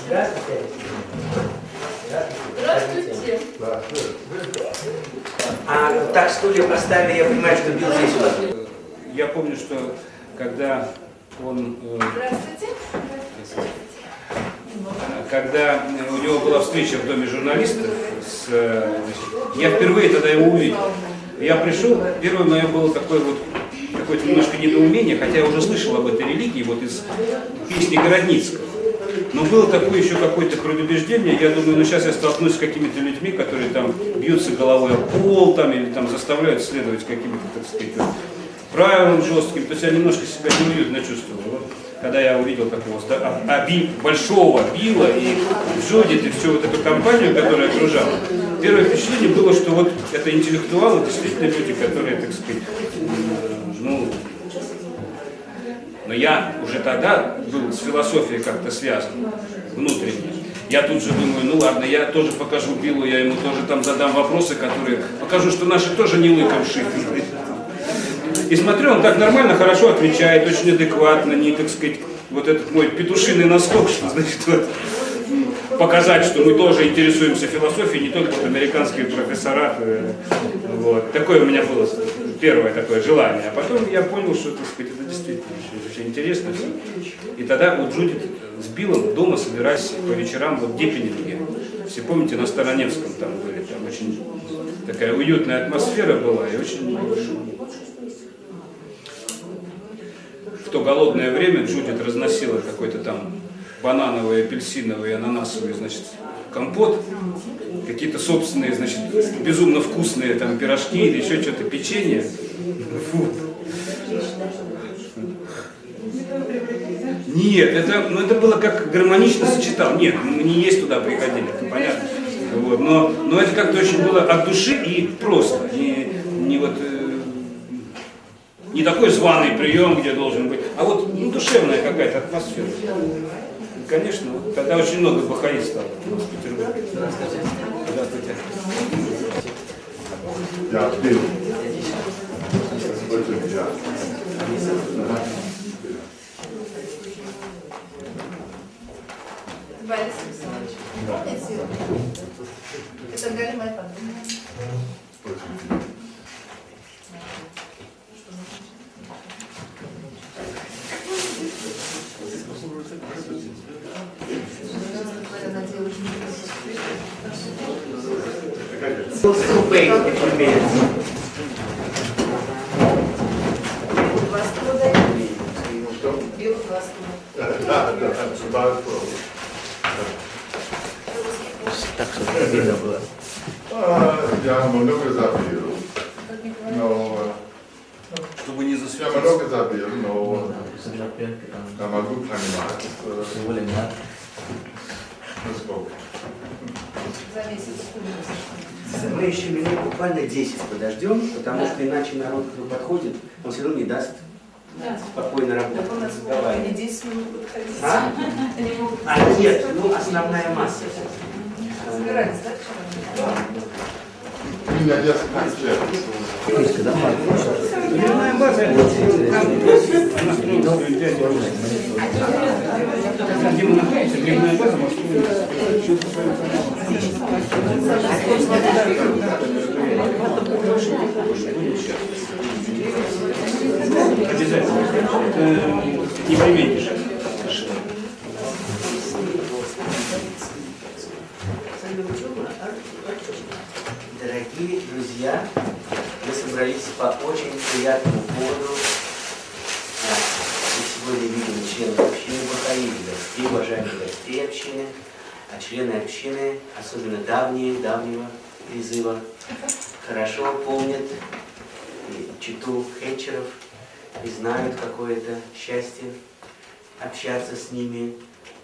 Здравствуйте. Здравствуйте. Так стулья поставили, я понимаю, что бил здесь у вас. Я помню, что когда он... Здравствуйте. Когда у него была встреча в доме журналистов, я впервые тогда его увидел. Я пришел, первое мое было какое-то немножко недоумение, хотя я уже слышал об этой религии, вот из песни Городницкого. Но было такое еще какое-то предубеждение, я думаю, ну сейчас я столкнусь с какими-то людьми, которые там бьются головой о пол, там, или там заставляют следовать каким-то, так сказать, правилам жестким, то есть я немножко себя неуютно чувствовал. Вот, когда я увидел такого большого Билла и Джудит, и всю вот эту компанию, которая окружала, первое впечатление было, что вот это интеллектуалы, действительно люди, которые, так сказать, но я уже тогда был с философией как-то связан, внутренне. Я тут же думаю, ну ладно, я тоже покажу Биллу, я ему тоже там задам вопросы, которые покажу, что наши тоже не лыком шиты. И смотрю, он так нормально, хорошо отвечает, очень адекватно, не, так сказать, вот этот мой петушиный наскок, что значит, вот, показать, что мы тоже интересуемся философией, не только вот американские профессора. Вот. Такое у меня было первое такое желание. А потом я понял, что, так сказать, это действительно очень интересно все. И тогда вот Джудит с Биллом дома собирались по вечерам вот в Диппенинге. Все помните, на Староневском там были, там очень такая уютная атмосфера была и очень... В то голодное время Джудит разносила какой-то там банановый, апельсиновый, ананасовый, значит, компот, какие-то собственные, значит, безумно вкусные там пирожки или еще что-то, печенье. Фу. Нет, это было как гармонично сочетал. Нет, мы не есть туда приходили, это понятно. Вот, но это как-то очень было от души и просто. Не такой званый прием, где должен быть, а вот душевная какая-то атмосфера. И, конечно, вот тогда очень много бахаи стало у нас в Петербурге. Здравствуйте. Здравствуйте. Я Билл. Борис Александрович, помните? Это Галя моя подруга. Так, чтобы видно было. Я много забил, но... Чтобы не Я засветиться. много забил, но... Я могу понимать. Насколько? За месяц. Мы еще минут буквально 10 подождем, потому что иначе народ, кто подходит, он все равно не даст спокойно работать. Давай. Они 10 минут будут ходить. Нет, основная масса. Собирались, да? Я скажу. Дневная база, она строилась где мы находимся, дневная база морского. Обязательно. Это непременно. Дорогие друзья, мы собрались по очень приятному поводу. Мы сегодня видим членов общины бахаи, гостей, уважаемых гостей общины, а члены общины, особенно давнего призыва, хорошо помнят читу У.Хэтчеров и знают какое-то счастье общаться с ними,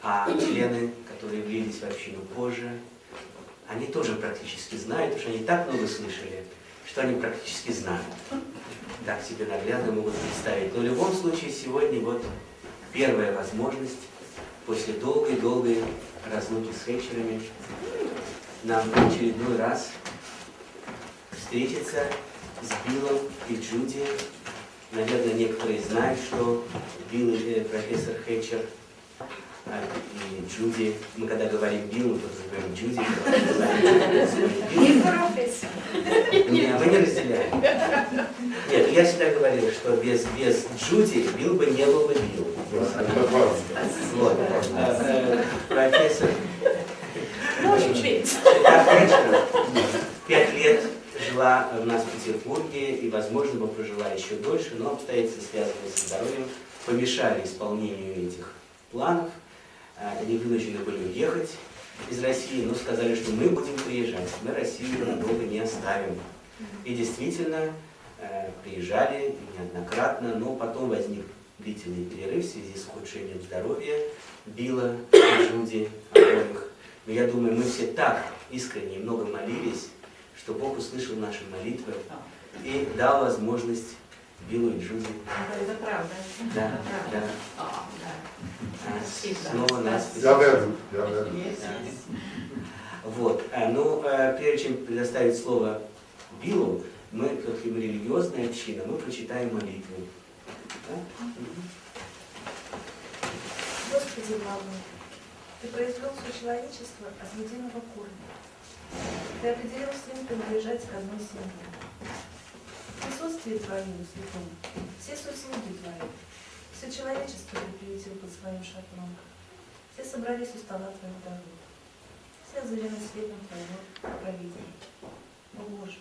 а члены, которые влились в общину позже, они тоже практически знают, потому что они так много слышали, что они практически знают. Так себе наглядно могут представить. Но в любом случае сегодня вот первая возможность после долгой разлуки с У.Хэтчерами нам в очередной раз встретиться с Биллом и Джуди. Наверное, некоторые знают, что Билл и профессор У.Хэтчер и Джуди. Мы когда говорим Билл, мы подразумеваем Джуди. Не торопись. Нет, мы не разделяем. Нет, я всегда говорил, что без Джуди Билл бы не был бы Билл. Вот. Профессор. У.Хэтчер 5 лет жила у нас в Петербурге и, возможно, бы прожила еще дольше, но обстоятельства, связанные со здоровьем, помешали исполнению этих планов. Они вынуждены были уехать из России, но сказали, что мы будем приезжать, мы Россию надолго не оставим. И действительно приезжали неоднократно, но потом возник длительный перерыв в связи с ухудшением здоровья Билла и Джуди обоих. Но я думаю, мы все так искренне и много молились, что Бог услышал наши молитвы и дал возможность Биллу и Джуди. Это правда. Да, да. Снова нас... Я верю. Вот. Ну, прежде чем предоставить слово Биллу, мы, как и религиозная община, мы прочитаем молитву. Да? Господи главный, Ты произвел все человечество от единого корня. Ты определил всем принадлежать к одной семье. В присутствии Твоем, Святом, все сослуги Твои, все человечество Ты приютил под своим шатром. Все собрались у стола Твоих дорог. Все озарены светом Твоего провидения. О Боже,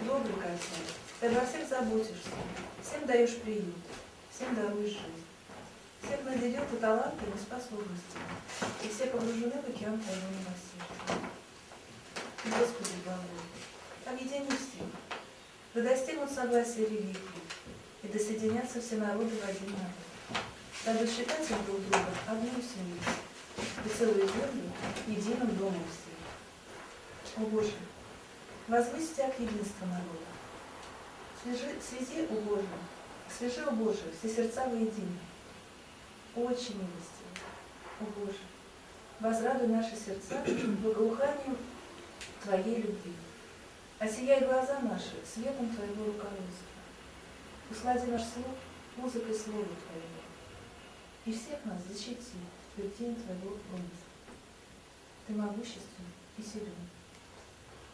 добрый как Царь, Ты обо всех заботишься, всем даешь приют, всем даруешь жизнь. Всех наделил Ты талантами и способностями, и все погружены в океан Твоего милосердия. Господи, благой, объедини всех, да достигнут согласия религии, и да соединятся все народы в один народ, дабы считать их друг друга одной семьей, и целую землю единым домом всех. О Боже, возвысь стяг единства народа. Связи, о Боже, свяжи, о Боже, все сердца воедино. Очень милостивый, о Боже, возрадуй наши сердца благоуханием Твоей любви. Осияй глаза наши светом Твоего руководства. Услади наш слух музыкой слова Твоего. И всех нас защити твердинь Твоего промысла. Ты могуществен и силен.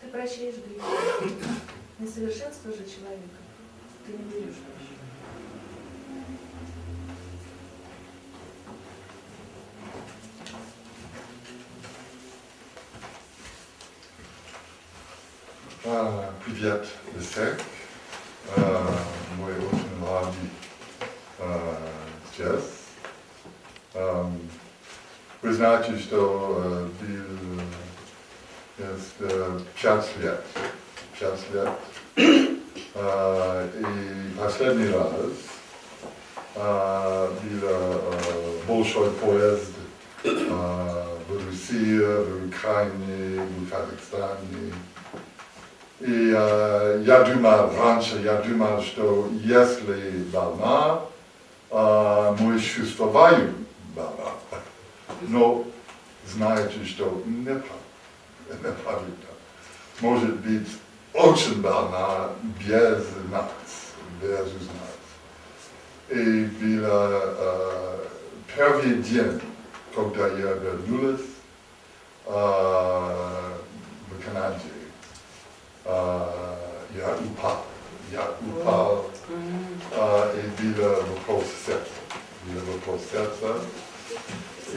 Ты прощаешь грехи. Несовершенство же человека Ты не берешь прощения. Привет всех. Мой очень рад здесь. Вы знаете, что Билл есть 5 лет. 5 лет. И последний раз был большой поезд в России, в Украине, в Казахстане. И я думал раньше, что если волна, мы чувствуем волна. Но знаете, что неправильно. Может быть, очень волна без нас. И был первый день, когда я вернулась в Канаде. Я упал, и было вопрос сердца. И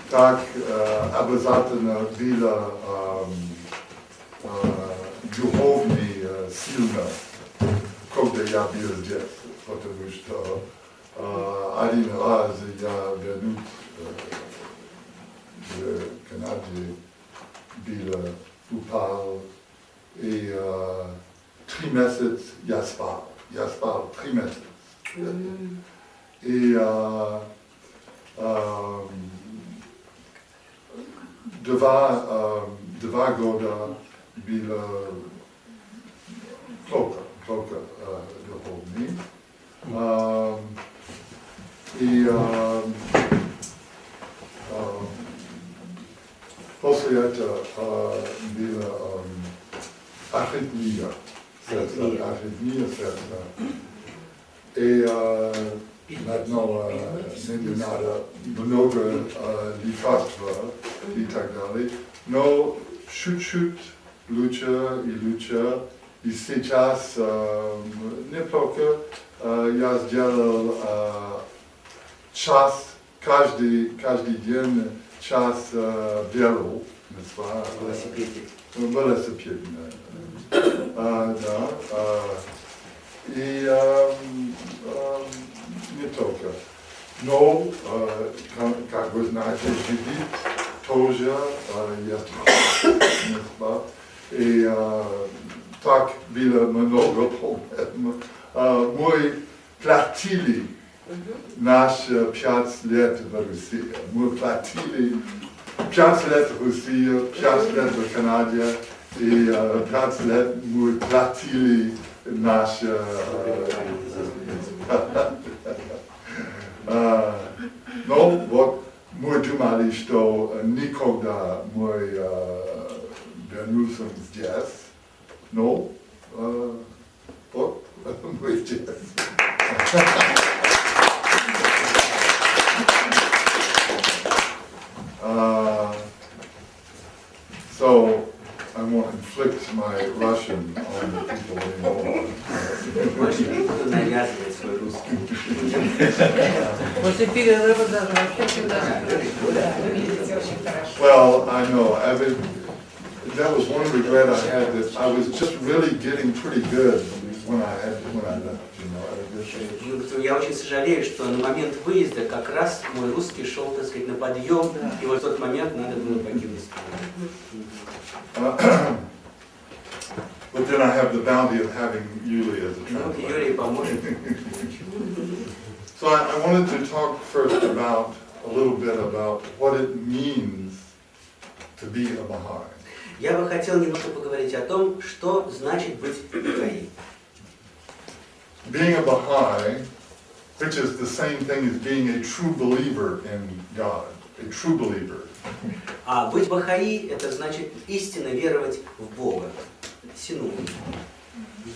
так обязательно было духовный сильно, когда я был здесь, потому что один раз я вернусь в Канаде, был, упал, и 3 месяца я спал 3 месяца. И два года было плохо, только духовный. И после этого была аритмия сердца. И одного не надо много лекарства и так далее. Но чуть-чуть лучше и лучше. И сейчас неплохо я сделал час, каждый день час бегал. Велосипед. Да. И не только. Но, как вы знаете, живит тоже есть. И так было много проблем. Мы платили наши 5 лет в России. Мы платили 5 лет в России, 5 лет в Канаде, и 5 лет мы платили наши... Но вот мы думали, что никогда мы вернемся здесь. Но вот мы здесь. So I won't inflict my Russian on the people anymore. Well, I know. That was one regret I had, that I was just really getting pretty good when I left. Я очень сожалею, что на момент выезда как раз мой русский шел, так сказать, на подъем, и вот в тот момент надо было покинуть страну. But then I have the bounty of having Yuli as a translator. So I wanted to talk first about a little bit about what it means to be a Baha'i. Я бы хотел немного поговорить о том, что значит быть бахаи. Being a Baha'i, which is the same thing as being a true believer in God, a true believer. А быть бахаи — это значит истинно веровать в Бога. Синоним.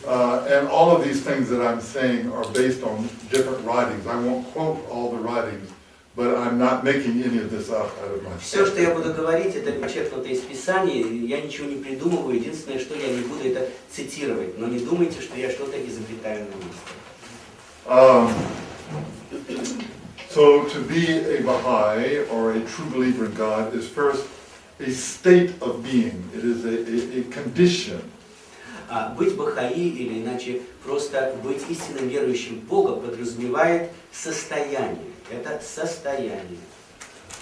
And all of these things that I'm saying are based on different writings. I won't quote all the writings, but I'm not making any of this up out of my head. Все, что я буду говорить, это подчеркнуто из Писания. Я ничего не придумываю. Единственное, что я не буду, это цитировать. Но не думайте, что я что-то изобретаю на месте. So to be a Baha'i or a true believer in God is first a state of being. It is a condition. Быть бахаи, или иначе просто быть истинно верующим в Бога, подразумевает состояние. Это состояние.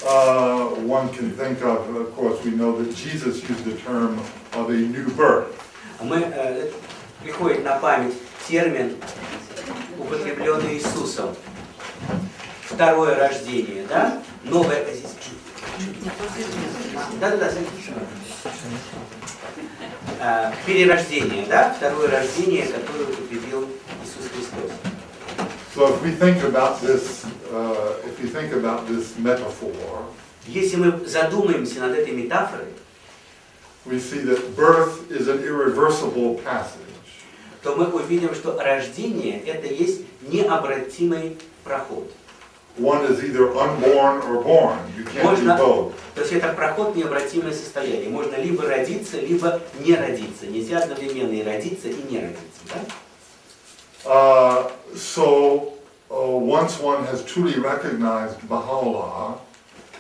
One can think of course, we know that Jesus used the term of a new birth. Приходит на память термин, употребленный Иисусом. Второе рождение, да? Новое... Да. Перерождение, да? Второе рождение, которое употребил Иисус Христос. So if we think about this metaphor, если мы задумаемся над этой метафорой, we see that birth is an irreversible passage. То мы увидим, что рождение — это есть необратимый проход. One is either unborn or born. You can't be both. То есть это проход, необратимое состояние. Можно либо родиться, либо не родиться. Нельзя одновременно и родиться, и не родиться. Да? So once one has truly recognized Baha'u'llah,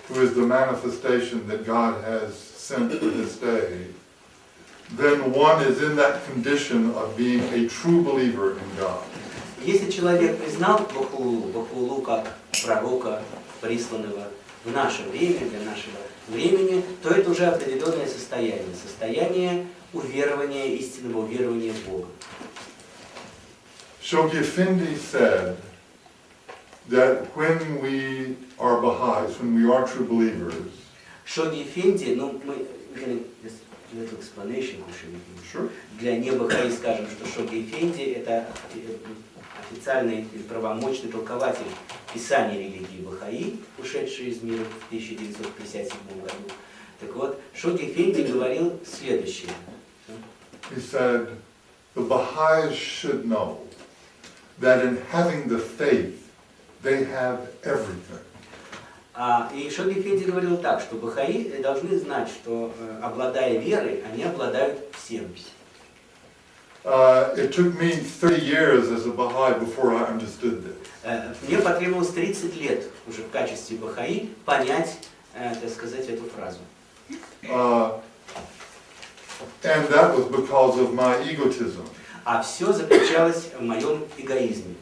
who is the manifestation that God has sent to this day, then one is in that condition of being a true believer in God. Если человек признал Бахаулу как пророка, присланного в наше время, для нашего времени, то это уже определенное состояние уверования, истинного уверования в Бога. Shoghi Effendi said that when we are Baha'is, when we are true believers, Шоги Эфенди, ну, мы explanation, Sure. для небахаи скажем, что Шоги Эфенди это официальный или правомочный толкователь писания религии Бахаи, ушедший из мира в 1957 году. Так вот, Шоги Эфенди говорил следующее. He said, the Baha'is should know that in having the faith, they have everything. И Шоги Эфенди говорил так, что Бахаи должны знать, что обладая верой, они обладают всем. It took me 30 years as a Baha'i before I understood this. Мне потребовалось 30 лет уже в качестве Бахаи понять, так сказать, эту фразу. And that was because of my egotism. А все заключалось в моем эгоизме.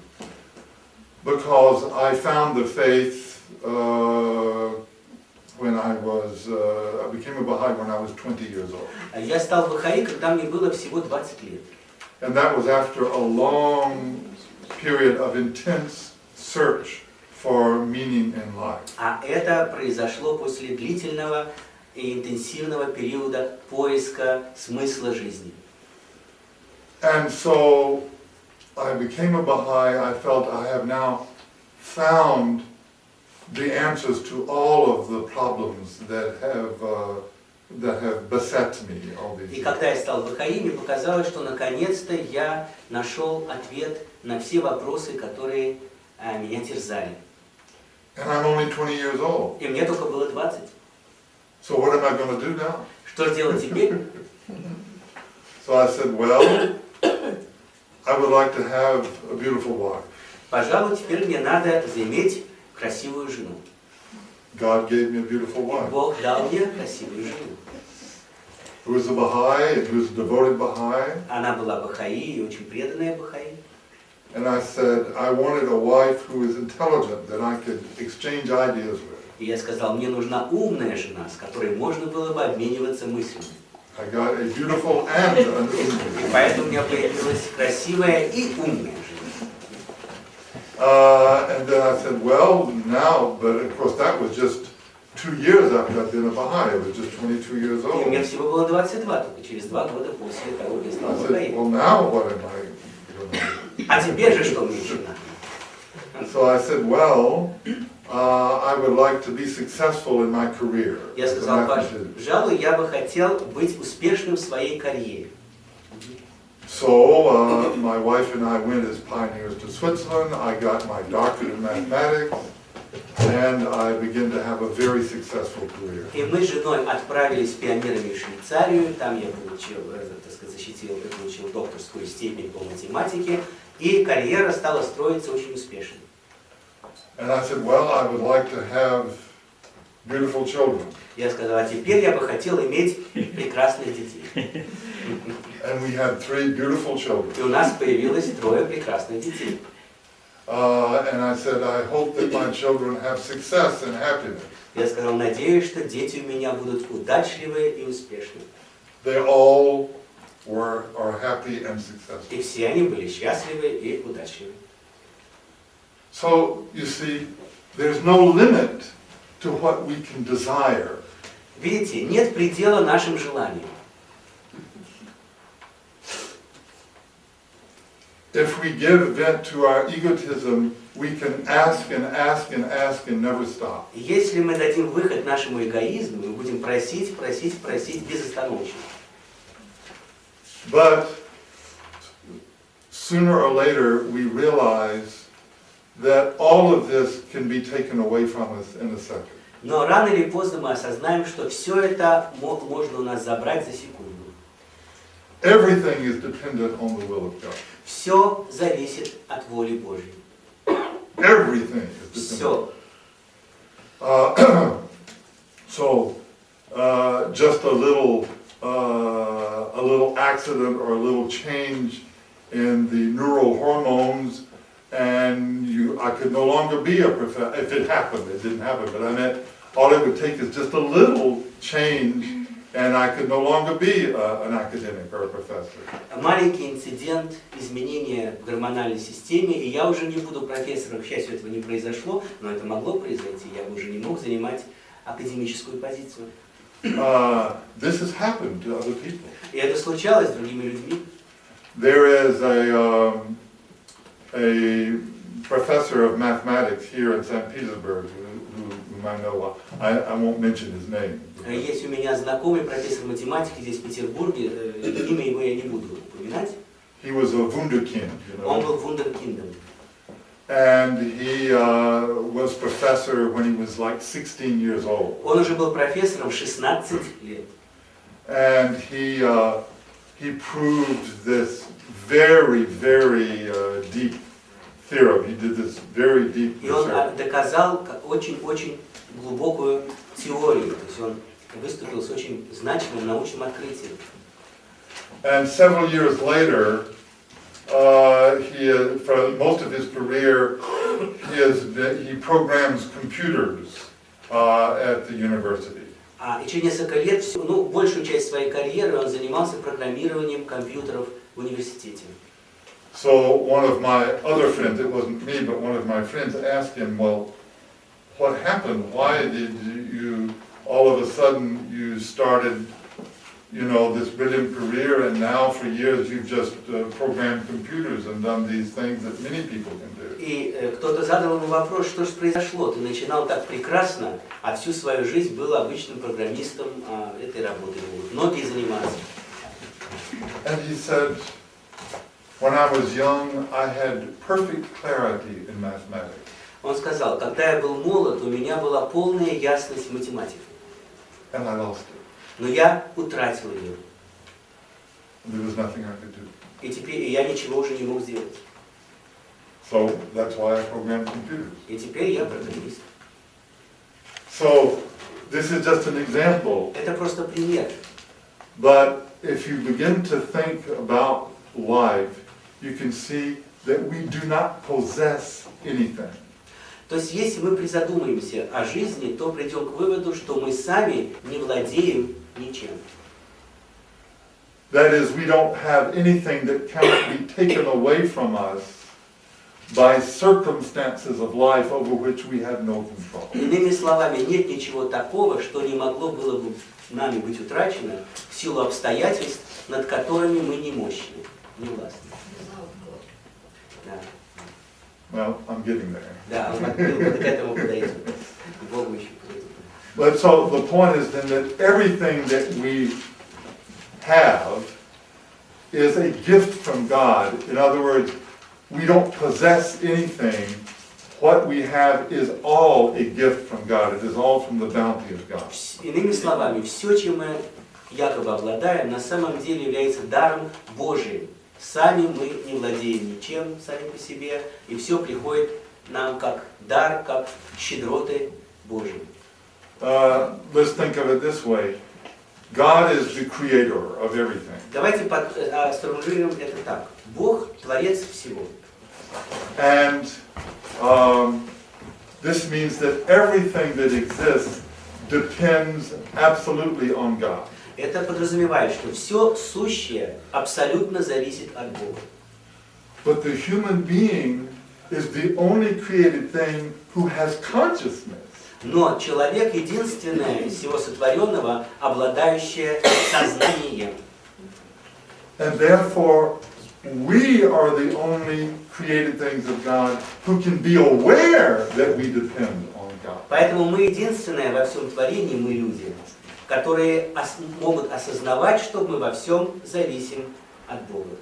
Because I found the faith when I became a Baha'i when I was 20 years old. Я стал Бахаи, когда мне было всего 20 лет. And that was after a long period of intense search for meaning in life. А это произошло после длительного и интенсивного периода поиска смысла жизни. And so I became a Baha'i. I felt I have now found the answers to all of the problems that have beset me all these И years. когда я стал Бахаи, мне показалось, что наконец-то я нашел ответ на все вопросы, которые меня терзали. And I'm only 20 years old. И мне только было 20. So what am I going to do now? Что делать теперь? So I said, well, I would like to have a beautiful wife. Пожалуй, теперь мне надо заиметь красивую жену. God gave me a beautiful wife. Бог дал мне красивую жену. Who was a Baha'i, who was a devoted Baha'i. Она была Бахаи и очень преданная Бахаи. And I said, I wanted a wife who was intelligent, that I could exchange ideas with. И я сказал, мне нужна умная жена, с которой можно было бы обмениваться мыслями. I got a beautiful and an И поэтому у меня появилась красивая и умная жена. And then I said, well, now, but of course that was just 2 years after I'd been a Baha'i. I was just 22 years И old. мне всего было 22, только через 2 года после того, как я стал I said, Бахаи. well, now what am I going to do? А теперь же что мне еще надо? So I said, well, I would like to be successful in my career. Я as a сказал, mathematician. пожалуй, я бы хотел быть успешным в своей карьере. So my wife and I went as pioneers to Switzerland. I got my doctorate in mathematics, and I began to have a very successful career. И мы с женой отправились пионерами в Швейцарию, там я получил, так сказать, защитил и получил докторскую степень по математике, и карьера стала строиться очень успешно. And I said, well, I would like to have beautiful children. Я сказал, а теперь я бы хотел иметь прекрасных детей. And we had 3 beautiful children. И у нас появилось 3 прекрасных детей. And I said, I hope that my children have success and happiness. Я сказал, надеюсь, что дети у меня будут удачливые и успешные. They all are happy and successful. И все они были счастливы и удачливы. So, you see, there's no limit to what we can desire. Видите, нет предела нашим желаниям. If we give vent to our egotism, we can ask and ask and ask and never stop. Если мы дадим выход нашему эгоизму, мы будем просить, просить, просить безостановочно. But sooner or later, we realize that all of this can be taken away from us in a second. Но рано или поздно мы осознаем, что все это можно у нас забрать за секунду. Everything is dependent on the will of God. Все зависит от воли Божьей. Everything is dependent. Все. So, just a little accident or a little change in the neural hormones, and I could no longer be a professor. If it happened, it didn't happen, but I meant all it would take is just a little change, and I could no longer be an academic or a professor. Маленький инцидент, изменение в гормональной системе, и я уже не буду профессором. К счастью, этого не произошло, но это могло произойти. Я бы уже не мог занимать академическую позицию. This has happened to other people. И это случалось с другими людьми. There is a professor of mathematics here in St. Petersburg whom I know. I won't mention his name. Есть у меня знакомый профессор математики здесь в Петербурге, имя его я не буду упоминать. He was a wunderkind, you know. Он был вундеркиндом. And he was professor when he was like 16 years old. Он уже был профессором в 16 лет. And he proved this very, very deep theorem. He did this very deep И он research. доказал очень-очень глубокую теорию. То есть он выступил с очень значимым научным открытием. And several years later, for most of his career, he programs computers at the university. И через несколько лет, большую часть своей карьеры он занимался программированием компьютеров в университете. So one of my other friends, it wasn't me, but one of my friends asked him, well, what happened? Why did you, all of a sudden, you started, you know, this brilliant career, and now for years you've just programmed computers and done these things that many people can do. И кто-то задал ему вопрос, что же произошло? Ты начинал так прекрасно, а всю свою жизнь был обычным программистом, этой работой будут многие заниматься. And he said, when I was young, I had perfect clarity in mathematics. Он сказал, когда я был молод, у меня была полная ясность в математике. And I lost it. Но я утратил ее. There was nothing I could do. И теперь я ничего уже не мог сделать. So that's why I programmed computers. И теперь я программист. So this is just an example. Это просто пример. But if you begin to think about life, you can see that we do not possess anything. То есть, если мы призадумаемся о жизни, то придем к выводу, что мы сами не владеем ничем. That is, we don't have anything that cannot be taken away from us by circumstances of life over which we have no control. Иными словами, нет ничего такого, что не могло было бы нами быть утрачено в силу обстоятельств, над которыми мы не мощны, не властны. Да. Well, I'm getting there. Да, мы к этому подойдем. К Богу еще подойдем. But so the point is then that everything that we have is a gift from God. In other words, we don't possess anything. What we have is all a gift from God. It is all from the bounty of God. Иными словами, все, чем мы якобы обладаем, на самом деле является даром Божиим. Сами мы не владеем ничем, сами по себе, и все приходит нам как дар, как щедроты Божьи. Let's think of it this way. God is the creator of everything. Давайте сформулируем это так. Бог – творец всего. And this means that everything that exists depends absolutely on God. Это подразумевает, что все сущее абсолютно зависит от Бога. But the human being is the only created thing who has consciousness. Но человек единственное из всего сотворенного, обладающее сознанием. And therefore, we are the only created things of God who can be aware that we depend on God. Поэтому мы единственное во всем творении, мы люди, которые могут осознавать, что мы во всем зависим от Бога.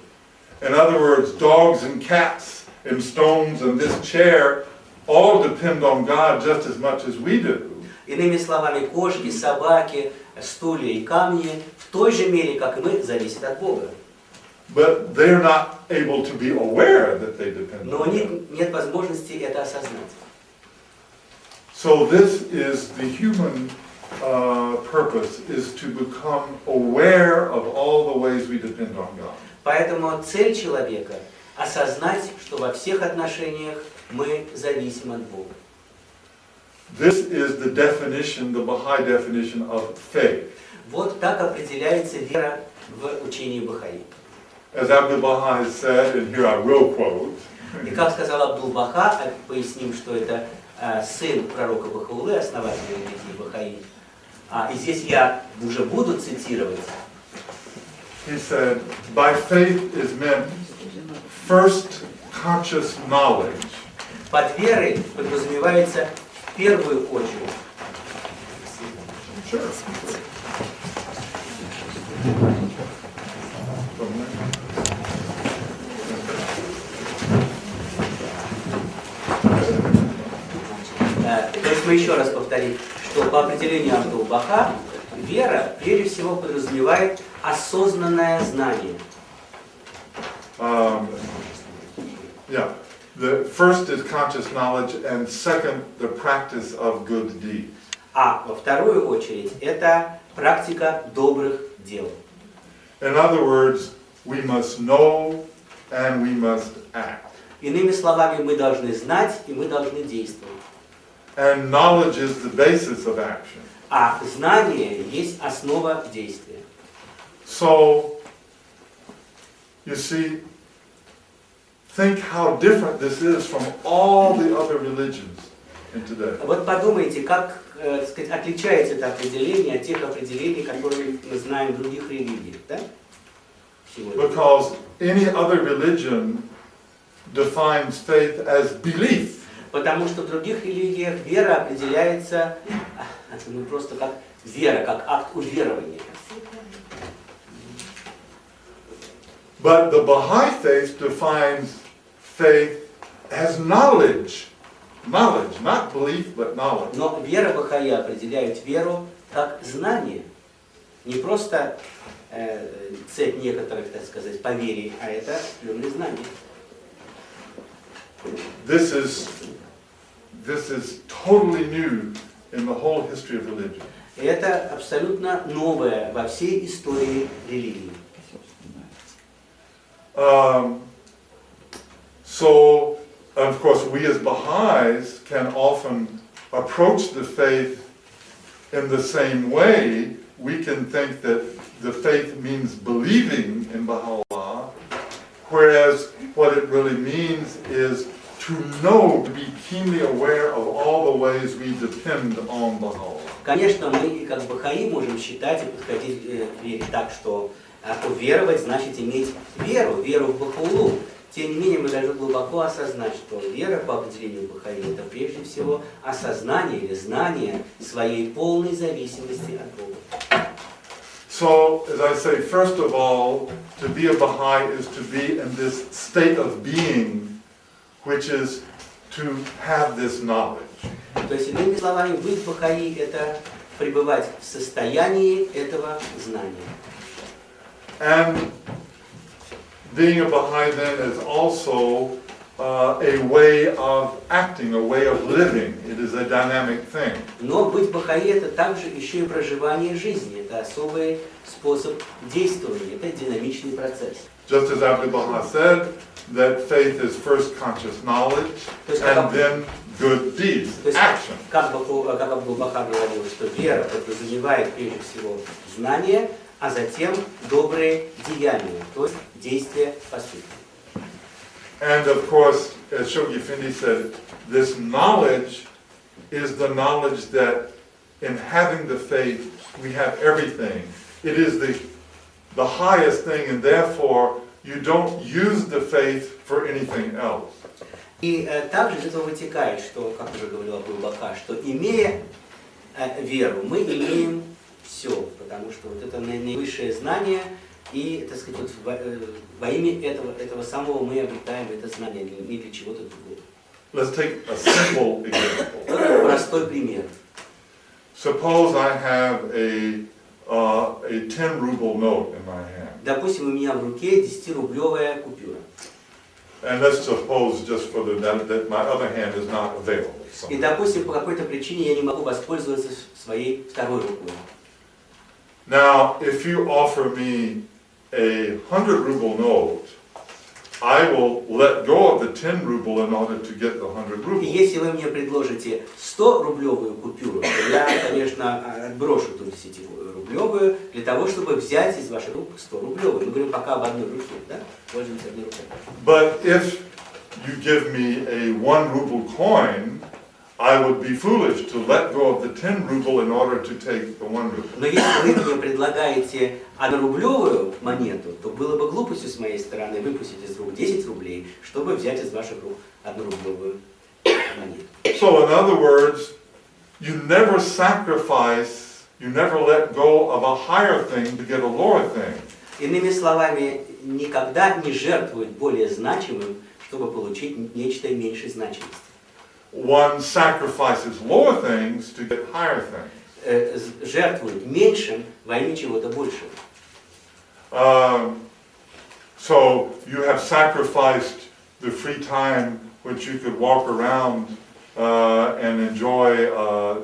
In other words, dogs and cats and stones and this chair all depend on God just as much as we do. Иными словами, кошки, собаки, стулья и камни в той же мере, как и мы, зависят от Бога. But they're not able to be aware that they depend Но у on них God. нет возможности это осознать. So this is the human purpose, is to become aware of all the ways we depend on God. Поэтому цель человека – осознать, что во всех отношениях мы зависим от Бога. This is the definition, the Baha'i definition of faith. Вот так определяется вера в учении Бахаи. As Abdu'l-Baha has said, and here I will quote, И как сказал Абдул-Баха, поясним, что это сын пророка Бахаулы, основателя религии Бахаи. И здесь я уже буду цитировать. He said, by faith is meant first conscious knowledge. Под верой подразумевается в первую очередь. Sure. То есть мы еще раз повторим, что по определению Абдул-Баха вера прежде всего подразумевает осознанное знание. Yeah. The first is conscious knowledge, and second, the practice of good deeds. А во вторую очередь это практика добрых дел. In other words, we must know and we must act. Иными словами, мы должны знать и мы должны действовать. And knowledge is the basis of action. А знание есть основа действия. So, you see, think how different this is from all the other religions in today. Вот подумайте, как так сказать, отличается это определение от тех определений, которые мы знаем в других религиях, да? Сегодня. Because any other religion defines faith as belief. Потому что в других религиях вера определяется просто как вера, как акт уверования. But the Baha'i faith defines faith as knowledge. Knowledge, not belief, but knowledge. Но вера Бахаи определяет веру как знание. Не просто цепь некоторых, так сказать, поверий, а это определенное знание. This is totally new in the whole history of religion. И это абсолютно новое во всей истории религии. So, of course, we as Baha'is can often approach the faith in the same way. We can think that the faith means believing in Baha'u'llah, whereas what it really means is to know, to be keenly aware of all the ways we depend on Baha'u'llah. Конечно, мы как Бахаи можем считать и подходить к вере так, что уверовать значит иметь веру в Бахаулу. Тем не менее, мы должны глубоко осознать, что вера по определению Бахаи это прежде всего осознание или знание своей полной зависимости от Бога. So, as I say, first of all, to be a Baha'i is to be in this state of being, which is to have this knowledge. То есть, иными словами, быть Бахаи это пребывать в состоянии этого знания. And being a Baha'i then is also a way of acting, a way of living. It is a dynamic thing. Но быть Бахаи это также еще и проживание жизни. Это особый способ действования. Это динамичный процесс. Just as Abdu'l-Baha said, that faith is first conscious knowledge and then good deeds, action. Как Абдул-Баха говорил, что вера подразумевает прежде всего знание, а затем добрые деяния, то есть действия, поступки. And of course, as Shoghi Effendi said, this knowledge is the knowledge that in having the faith, we have everything. It is the highest thing, and therefore you don't use the faith for anything else. И также из этого вытекает, что, как уже говорил Абдул-Баха, что имея веру, мы имеем все, потому что вот это наивысшее знание, и, так сказать, вот во имя этого самого мы обретаем это знание, не для чего-то другого. Let's take a simple example. Простой пример. Suppose I have a 10 ruble note in my hand. Допустим, у меня в руке 10-рублевая купюра. And let's suppose, just for that my other hand is not available. И, допустим, по какой-то причине я не могу воспользоваться своей второй рукой. Now, if you offer me a 100 ruble note, I will let go of the 10 ruble in order to get the 100 ruble. И если вы мне предложите 100-рублевую купюру, то я, конечно, отброшу ту 10-рублевую для того, чтобы взять из ваших рук 100-рублевую. Мы говорим пока об одной руке, да? Пользуемся одной рукой. But if you give me a 1 ruble coin, I would be foolish to let go of the 10 ruble in order to take the 1 ruble. Но если вы мне предлагаете 1-рублевую монету, то было бы глупостью с моей стороны выпустить из рук 10 рублей, чтобы взять из ваших рук 1-рублевую монету. So in other words, you never sacrifice, you never let go of a higher thing to get a lower thing. Иными словами, никогда не жертвует более значимым, чтобы получить нечто меньшей значимости. One sacrifices lower things to get higher things. Жертвует меньшим во имя чего-то большего. So you have sacrificed the free time which you could walk around and enjoy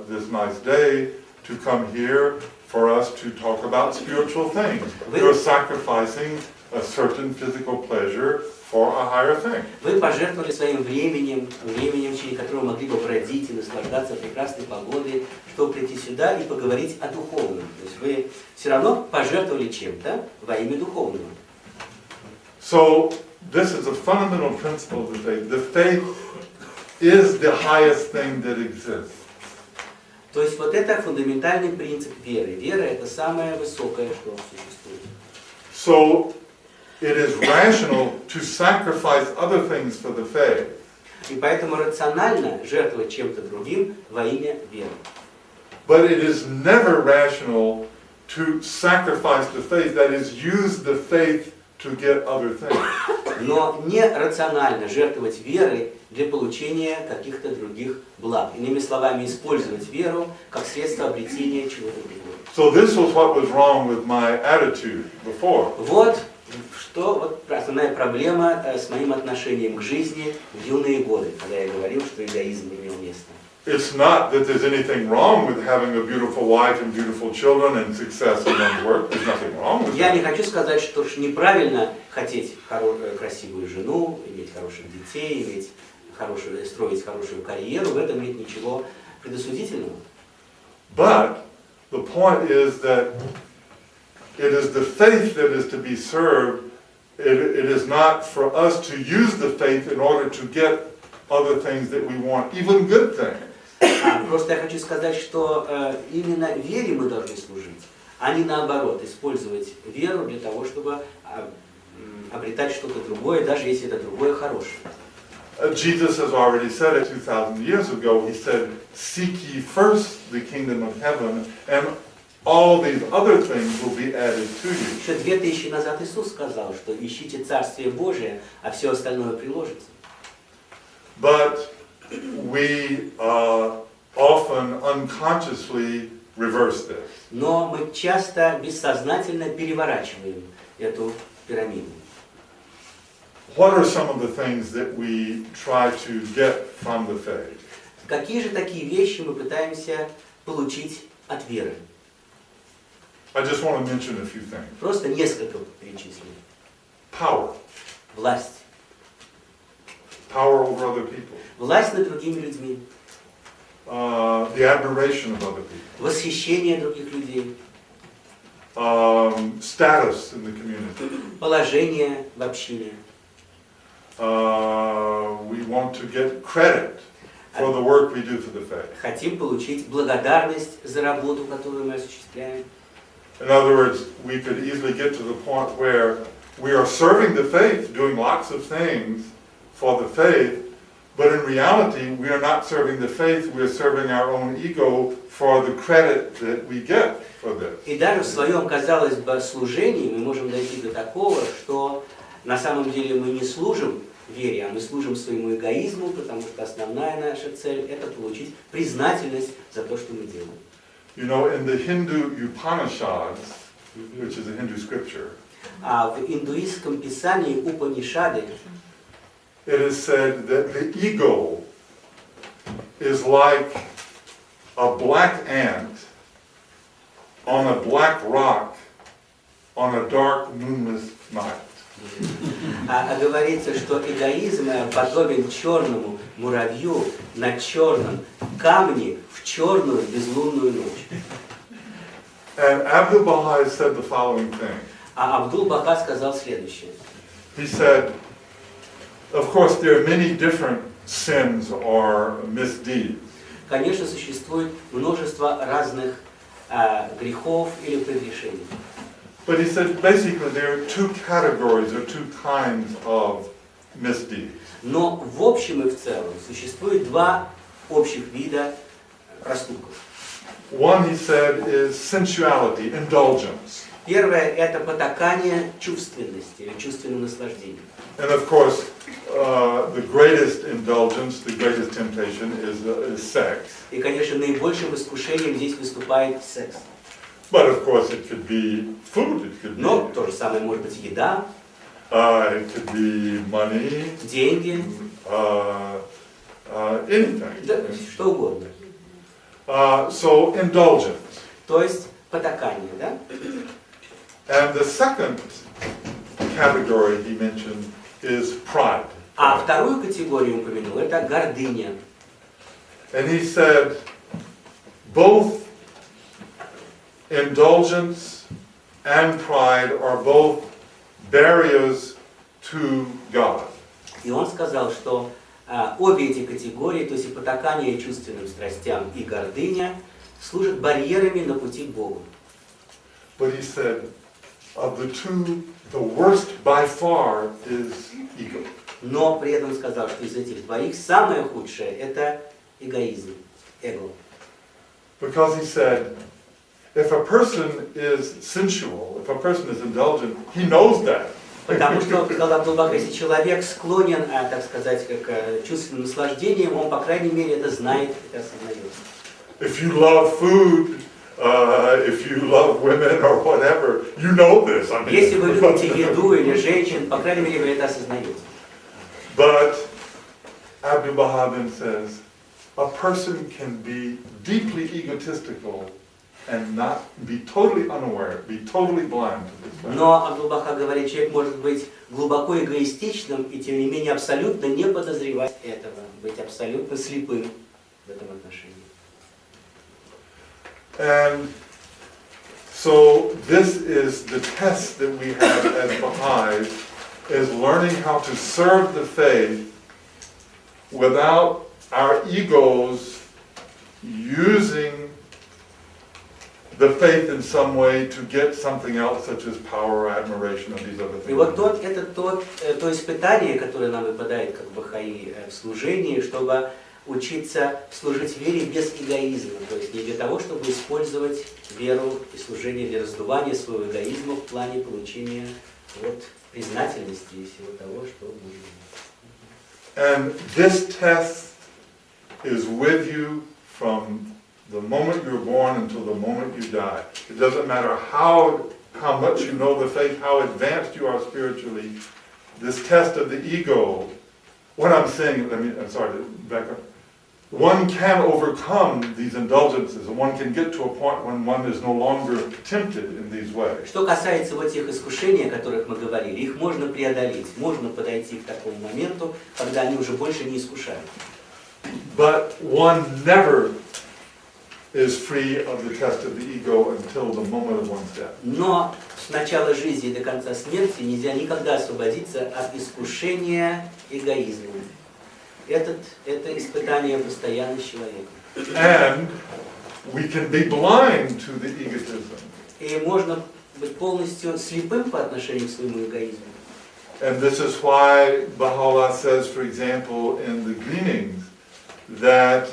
this nice day to come here for us to talk about spiritual things. You're sacrificing a certain physical pleasure for a higher thing. Вы пожертвовали своим временем, в течение которого могли бы бродить и наслаждаться прекрасной погодой, чтобы прийти сюда и поговорить о духовном. То есть вы все равно пожертвовали чем-то во имя духовного. So this is a fundamental principle of the faith. The faith is the highest thing that exists. То есть вот это фундаментальный принцип веры. Вера — это самое высокое, что существует. So it is rational to sacrifice other things for the faith. И поэтому рационально жертвовать чем-то другим во имя веры. But it is never rational to sacrifice the faith, that is, use the faith to get other things. Но не рационально жертвовать верой для получения каких-то других благ. Иными словами, использовать веру как средство обретения чего-то другого. So this was what was wrong with my attitude before. Вот основная проблема с моим отношением к жизни в юные годы, когда я говорил, что эгоизм имел место. It's not that there's anything wrong with having a beautiful wife and beautiful children and success in one's work. There's nothing wrong with Я that. не хочу сказать, что неправильно хотеть красивую жену, иметь хороших детей, строить хорошую карьеру. В этом нет ничего предосудительного. But the point is that it is the faith that is to be served. It is not for us to use the faith in order to get other things that we want, even good things. Просто я хочу сказать, что именно вере мы должны служить, а не наоборот, использовать веру для того, чтобы обретать что-то другое, даже если это другое хорошее. Jesus has already said it 2,000 years ago. He said, "Seek ye first the kingdom of heaven, and all these other things will be added to you." Еще 2000 назад Иисус сказал, что ищите Царствие Божие, а все остальное приложится. But we often unconsciously reverse this. Но мы часто бессознательно переворачиваем эту пирамиду. What are some of the things that we try to get from the faith? Какие же такие вещи мы пытаемся получить от веры? I just want to mention a few things. Просто несколько перечислим. Power. Власть. Power over other people. Власть над другими людьми. The admiration of other people. Восхищение других людей. Status in the community. Положение в общине. We want to get credit for the work we do for the faith. Хотим получить благодарность за работу, которую мы осуществляем. In other words, we could easily get to the point where we are serving the faith, doing lots of things for the faith, but in reality, we are not serving the faith, we are serving our own ego for the credit that we get for this. И даже в своем, казалось бы, служении мы можем дойти до такого, что на самом деле мы не служим вере, а мы служим своему эгоизму, потому что основная наша цель – это получить признательность за то, что мы делаем. You know, in the Hindu Upanishads, which is a Hindu scripture, А в индуистском писании Упанишады it is said that the ego is like a black ant on a black rock on a dark moonless night. говорится, что эгоизм подобен черному муравью на черном камне в черную безлунную ночь. And Abdu'l-Baha said the following thing. А Абдул-Баха сказал следующее. He said, of course, there are many different sins or misdeeds. конечно, существует множество разных грехов или прегрешений. But he said basically there are two categories or two kinds of misdeeds. Но в общем и в целом существует два общих вида проступков. One, he said, is sensuality, indulgence. Первое – это потакание чувственности или чувственным наслаждением. And of course, the greatest indulgence, the greatest temptation is sex. И, конечно, наибольшим искушением здесь выступает секс. But of course, it could be food, it could Но be, то же самое может быть еда, it could be money, деньги, anything. да, что угодно. So indulgence. То есть потакание, да? And the second category he mentioned is pride. А вторую категорию он упомянул – это гордыня. And he said both indulgence and pride are both barriers to God. И он сказал, что обе эти категории, то есть и потакание чувственным страстям, и гордыня, служат барьерами на пути к Богу. But he said, of the two, the worst by far is ego. Но при этом сказал, что из этих двоих самое худшее – это эгоизм, эго. Because he said, if a person is sensual, if a person is indulgent, he knows that. Потому что, сказал Абдул-Бахар, если человек склонен, так сказать, к чувственным наслаждениям, он, по крайней мере, это знает и осознает. If you love food, if you love women or whatever, you know this. I mean, Если вы любите еду или женщин, по крайней мере, вы это осознаете. But Abdu'l-Baha then says, a person can be deeply egotistical and not be totally unaware, be totally blind to this fact. Но Абдул-Бахар говорит, человек может быть глубоко эгоистичным и, тем не менее, абсолютно не подозревать этого, быть абсолютно слепым в этом отношении. And so this is the test that we have as Baha'is, is learning how to serve the faith without our egos using the faith in some way to get something else, such as power, admiration, and these other И вот things. это то испытание, которое нам выпадает как бахаи в служении, чтобы учиться служить вере без эгоизма, то есть не для того, чтобы использовать веру и служение для раздувания своего эгоизма в плане получения признательности и всего того, что нужно. And this test is with you from the moment you're born until the moment you die. It doesn't matter how much you know the faith, how advanced you are spiritually. This test of the ego, what I'm saying, I'm sorry to back up. One can overcome these indulgences, and one can get to a point when one is no longer tempted in these ways. Что касается вот тех искушений, о которых мы говорили, их можно преодолеть, можно подойти к такому моменту, когда они уже больше не искушают. But one never is free of the test of the ego until the moment of one's death. Но с начала жизни и до конца смерти нельзя никогда освободиться от искушения эгоизмом. Это испытание постоянно с человеком. And we can be blind to the egotism. И можно быть полностью слепым по отношению к своему эгоизму. And this is why Baha'u'llah says, for example, in the gleanings, that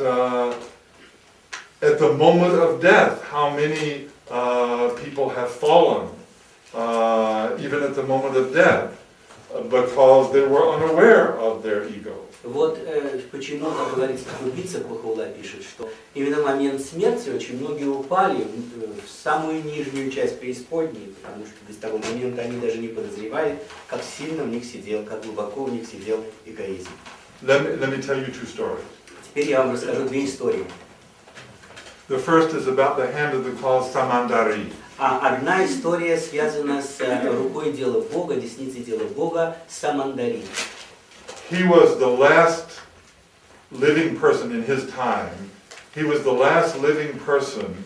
at the moment of death, how many people have fallen, even at the moment of death, because they were unaware of their ego. Вот почему, как говорится, в убийцах Баха'у'ллах пишет, что именно в момент смерти очень многие упали в самую нижнюю часть преисподней, потому что до того момента они даже не подозревали, как сильно в них сидел, как глубоко в них сидел эгоизм. Let me tell you two stories. Теперь я вам расскажу две истории. The first is about the hand of the called Samandari. Одна история связана с рукой дела Бога, десницей дела Бога, Самандари. He was the last living person in his time. He was the last living person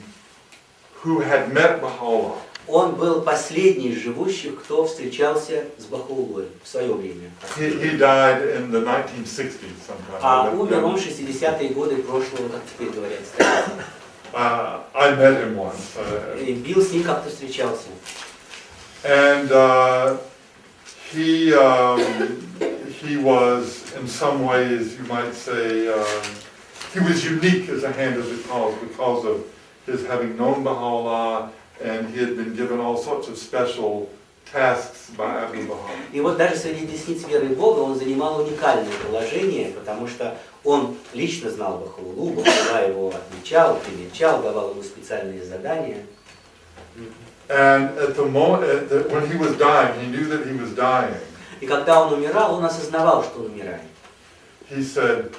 who had met Baha'u'llah. Он был последний из живущих, кто встречался с Бахаулой в свое время. He died in the 1960s sometime. А умер он в 60-е годы прошлого, как теперь говорят, столетия. I met him once. И Билл с ним как-то встречался. And he was, in some ways, you might say, he was unique as a hand of the cause because of his having known Baha'u'llah, and he had been given all sorts of special tasks by Abdu'l-Baha. И вот даже среди десниц веры в Бога он занимал уникальное положение, потому что он лично знал Бахаулу, Бахаула его отмечал, привечал, давал ему специальные задания. And at the moment, when he was dying, he knew that he was dying. И когда он умирал, он осознавал, что он умирает. He said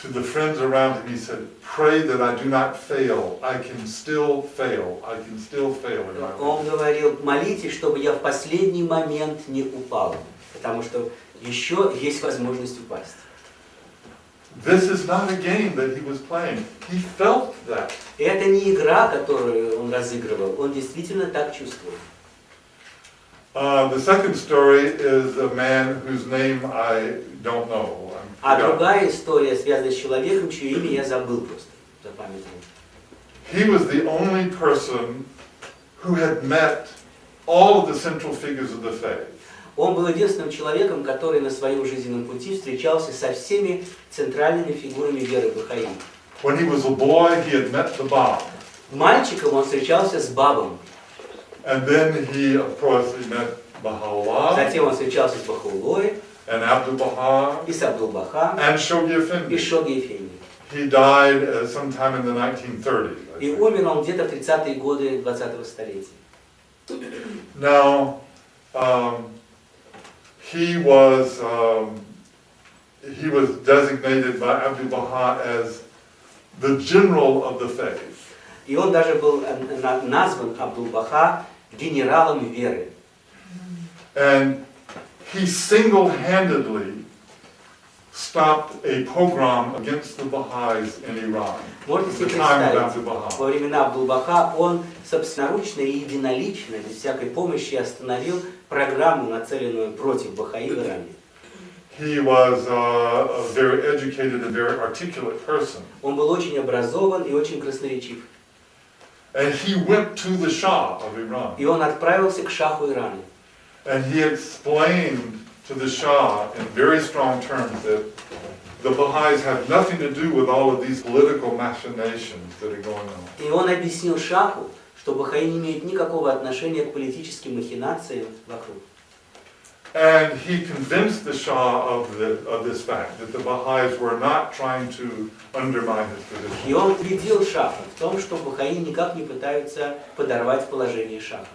to the friends around him, he said, "Pray that I do not fail. I can still fail. I can still fail in my life." Он говорил: молитесь, чтобы я в последний момент не упал, потому что еще есть возможность упасть. This is not a game that he was playing. He felt that. Это не игра, которую он разыгрывал, он действительно так чувствовал. The second story is a man whose name I don't know. А другая история связана с человеком, чье имя я забыл просто, запамятовал. He was the only person who had met all of the central figures of the faith. Он был единственным человеком, который на своем жизненном пути встречался со всеми центральными фигурами веры Бахаи. When he was a boy, he had met the Bab. Мальчиком он встречался с Бабом. And then he, of course, he met Baha'u'llah. Затем он встречался с Бахаулой, And Abdu'l-Baha, и с Абдул-Баха, and Shoghi и Effendi. Шоги Эфенди. He died sometime in the 1930s. I И think. умер он где-то в 30-е годы 20-го столетия. Now, he was designated by Abdu'l-Baha as the general of the faith. И он даже был назван Абдул-Баха генералом веры. And he single-handedly stopped a pogrom against the Baha'is in Iran. Можете себе At the time of представить, Abdu'l-Baha. во времена Абдул-Баха он собственноручно и единолично, без всякой помощи, остановил программу, нацеленную против Бахаи в Иране. He was a very educated and very articulate person. Он был очень образован и очень красноречив. And he went to the Shah of Iran. И он отправился к шаху Ирана. And he explained to the Shah in very strong terms that the Baha'is have nothing to do with all of these political machinations that are going on. И он объяснил шаху, что Бахаи не имеют никакого отношения к политическим махинациям вокруг. And he convinced the Shah of this fact, that the Baha'is were not trying to undermine his position. И он убедил шаха в том, что Бахаи никак не пытаются подорвать положение шаха.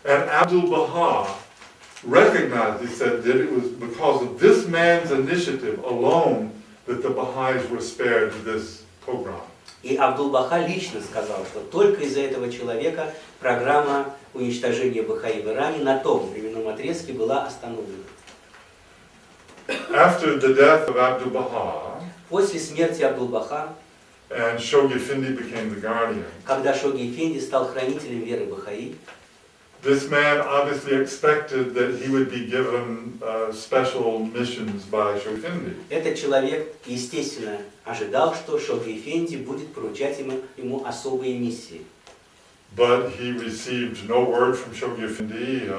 And Abdu'l-Baha recognized, he said, that it was because of this man's initiative alone that the Baha'is were spared this pogrom. И Абдул-Баха лично сказал, что только из-за этого человека программа уничтожения Бахаи в Иране на том временном отрезке была остановлена. After the death of Abdu'l-Baha, После смерти Абдул-Баха, and Shoghi Effendi became the guardian, когда Шоги Эфенди стал хранителем веры Бахаи, this man obviously expected that he would be given special missions by Shoghi Effendi. этот человек, естественно, ожидал, что Шоги Эфенди будет поручать ему особые миссии. But he received no word from Shoghi Effendi.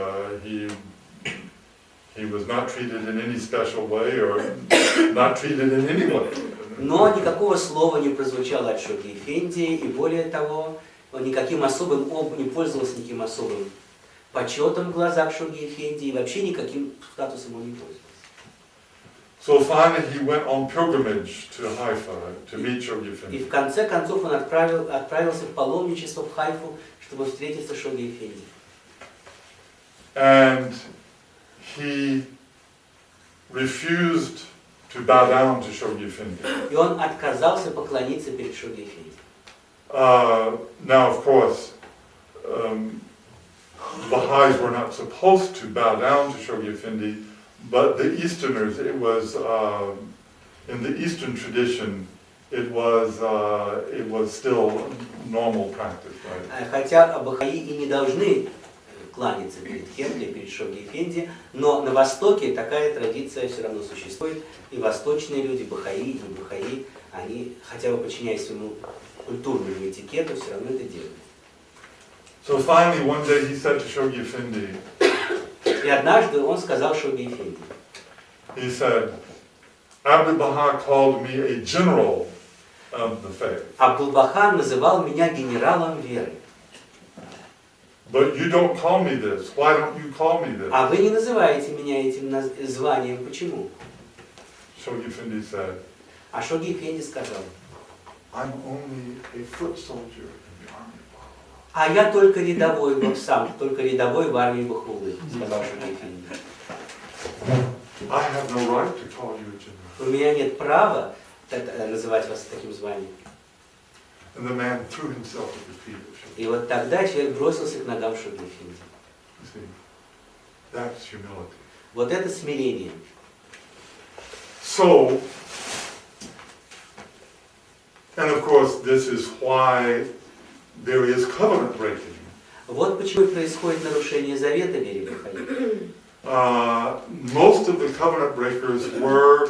He was not treated in any special way or not treated in any way. Но никакого слова не прозвучало от Шоги Эфенди, и более того, он никаким особым, не пользовался никаким особым почетом в глазах Шоги Эфенди, и вообще никаким статусом он не пользовался. So finally he went on pilgrimage to Haifa to meet Shoghi И Effendi. в конце концов он отправился в паломничество в Хайфу, чтобы встретиться с Шоги Эфенди. And he refused to bow down to Shoghi Effendi. И он отказался поклониться перед Шоги Эфенди. Now, of course, Baha'is were not supposed to bow down to Shoghi Effendi, but the Easterners, it was, in the Eastern tradition, it was still normal practice, right? Хотя Бахаи и не должны этикет для перед Шоги Эфенди, но на Востоке такая традиция все равно существует, и восточные люди, бахаи, не бахаи, они, хотя бы подчиняясь своему культурному этикету, все равно это делают. So finally, one day he said to Shoghi Effendi, И однажды он сказал Шоги Эфенди, he said, Abdu'l-Baha called me a general of the faith, Абдул-Баха называл меня генералом веры. but you don't call me this. Why don't you call me this? А вы не называете меня этим званием, почему? Shoghi Effendi said, А Шоги Эфенди сказал, I'm only a foot soldier in the army of Baha'u'llah. а я только рядовой, сам, только рядовой в армии Бахаулы, сказал Шоги Эфенди. I have no right to call you a general. У меня нет права называть вас таким званием. And the man threw himself at the feet of Shoghi. И вот тогда человек бросился к ногам Шоги Эфенди. You see, that's humility. Вот это смирение. So, and of course, this is why there is covenant breaking. Вот почему и происходит нарушение завета в вере Бахаи. Most of the covenant breakers were,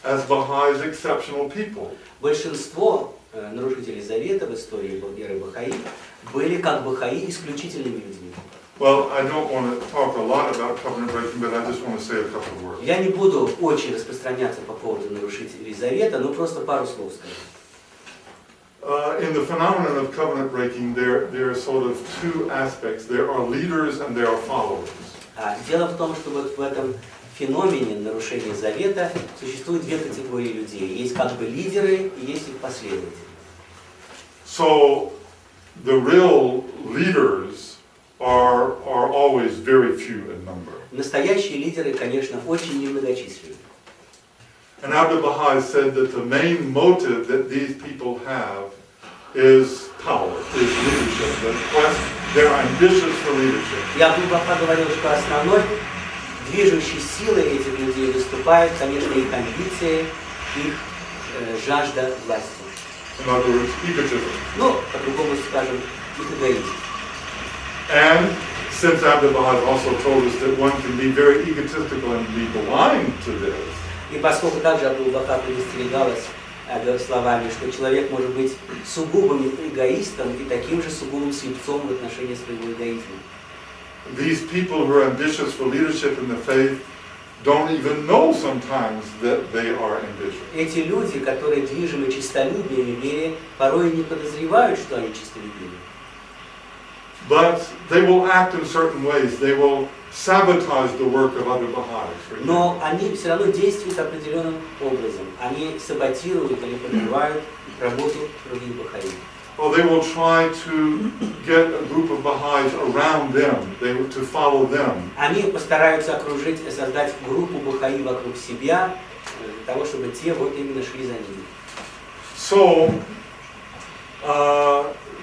as Baha'is, exceptional people. Большинство нарушителей завета в истории веры Бахаи были как Бахаи исключительными людьми. Well, I don't want to talk a lot about covenant breaking, but I just want to say a couple of words. Я не буду очень распространяться по поводу нарушителей завета, но просто пару слов скажу. In the phenomenon of covenant breaking, there are sort of two aspects. There are leaders and there are followers. Дело в том, что вот в этом феномене нарушения завета существует две категории людей. Есть как бы лидеры и есть их последователи. So the real leaders are always very few in number. Настоящие лидеры, конечно, очень немногочисленны. And Abdu'l-Baha said that the main motive that these people have is power, is leadership. They're ambitious for leadership. И Абдул-Баха говорил, что основной движущей силой этих людей выступает, конечно, их амбиции, их жажда власти. In other words, egotism. Ну, по-другому скажем, их эгоизм. And since Abdu'l-Baha also told us that one can be very egotistical and be blind to this, И поскольку также Абдул-Баха предостерегалась словами, что человек может быть сугубым эгоистом и таким же сугубым слепцом в отношении своего эгоизма. these people who are ambitious for leadership in the faith don't even know sometimes that they are ambitious. Эти люди, которые движимы честолюбием в вере, порой не подозревают, что они честолюбивы. But they will act in certain ways. They will sabotage the work of other Baha'is. Но они все равно действуют определенным образом. Они саботируют или подрывают работу других бахаи. Or they will try to get a group of Baha'is around them, to follow them. Они постараются окружить, создать группу бахаи вокруг себя, для того, чтобы те вот именно шли за ними. So,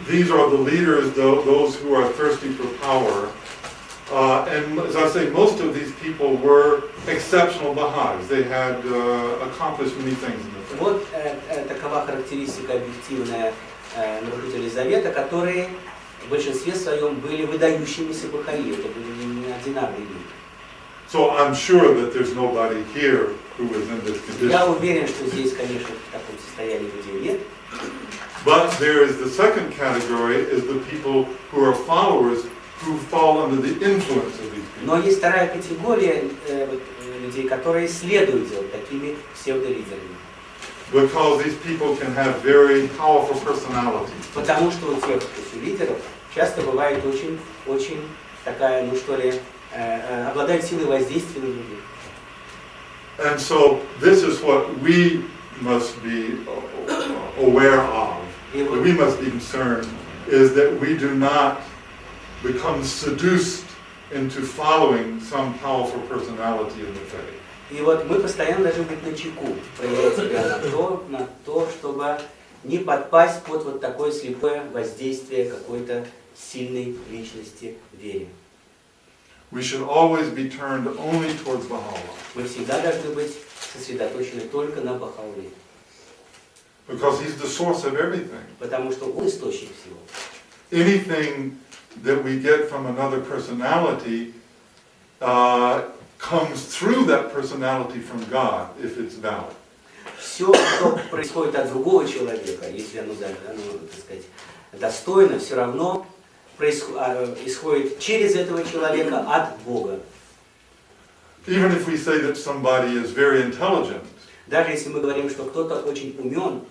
these are the leaders, those who are thirsty for power. And as I say, most of these people were exceptional Baha'is. They had accomplished many things in the faith. Вот такова характеристика объективная нарушителей завета, которые в большинстве своем были выдающимися бахаи. Это были неординарные люди. So I'm sure that there's nobody here who was in this Я condition. уверен, что здесь, конечно, в таком состоянии людей нет. But there is the second category, is the people who are followers who fall under the influence of these people. Но есть вторая категория людей, которые следуют за такими псевдолидерами. Because these people can have very powerful personalities. Потому что у тех, то есть у лидеров, часто бывает очень такая, ну что ли, обладает силой воздействия на других. And so this is what we must be aware of, that we must be concerned, is that we do not become seduced into following some powerful personality in the faith. И вот мы постоянно должны быть начеку, проверять себя на то, чтобы не подпасть под вот такое слепое воздействие какой-то сильной личности в вере. We should always be turned only towards Baha'u'llah. Мы всегда должны быть сосредоточены только на Бахауле. Because he's the source of everything. Потому что он источник всего. Anything that we get from another personality comes through that personality from God, if it's valid. Все, что происходит от другого человека, если оно, так сказать, достойно, все равно исходит через этого человека от Бога. Even if we say that somebody is very intelligent, Даже если мы говорим, что кто-то очень умен,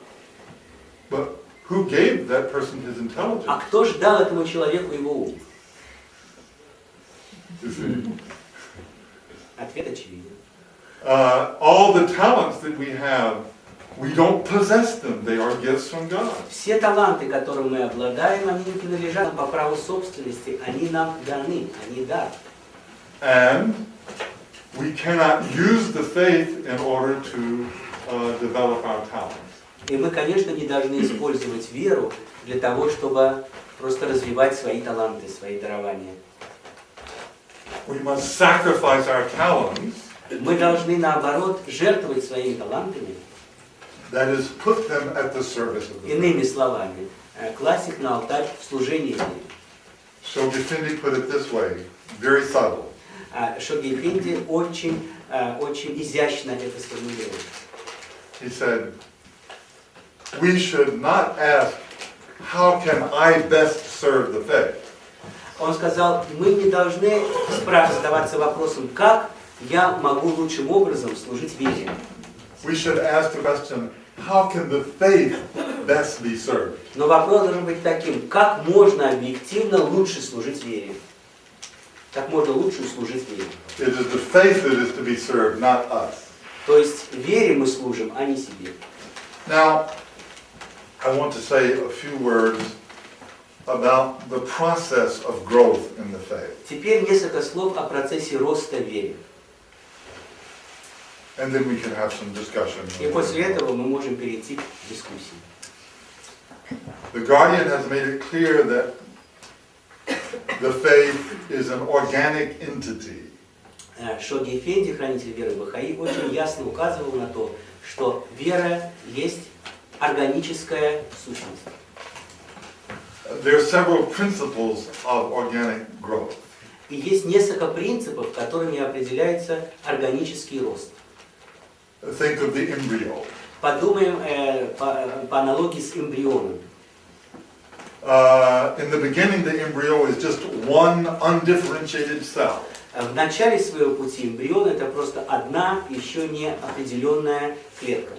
but who gave that person his intelligence? а кто же дал этому человеку его ум? You see? Ответ очевиден. All the talents that we have, we don't possess them. They are gifts from God. Все таланты, которыми мы обладаем, они не принадлежат нам по праву собственности, они нам даны, они дар. And we cannot use the faith in order to develop our talents. И мы, конечно, не должны использовать веру для того, чтобы просто развивать свои таланты, свои дарования. We must sacrifice our talents, Мы должны, наоборот, жертвовать своими талантами, that is, put them at the service of the faith. иными словами, класть их на алтарь в служении вере. So Gifindi put it this way, very subtle. Шоги Эфенди очень изящно это сформулировал. He said, we should not ask, how can I best serve the faith? Он сказал, мы не должны задаваться вопросом, как я могу лучшим образом служить вере. We should ask the question, how can the faith best be served? Но вопрос должен быть таким, как можно объективно лучше служить вере? Как можно лучше служить вере? It is the faith that is to be served, not us. То есть вере мы служим, а не себе. Now, I want to say a few words about the process of growth in the faith. Теперь несколько слов о процессе роста в вере. And then we can have some discussion. И после этого мы можем перейти к дискуссии. The Guardian has made it clear that the faith is an organic entity. Шоги Эфенди, хранитель веры Бахаи, очень ясно указывал на то, что вера есть органическая сущность. There are several principles of organic growth. И есть несколько принципов, которыми определяется органический рост. Think of the embryo. Подумаем по аналогии с эмбрионом. In the beginning, the embryo is just one undifferentiated cell. В начале своего пути эмбрион это просто одна еще не определенная клетка.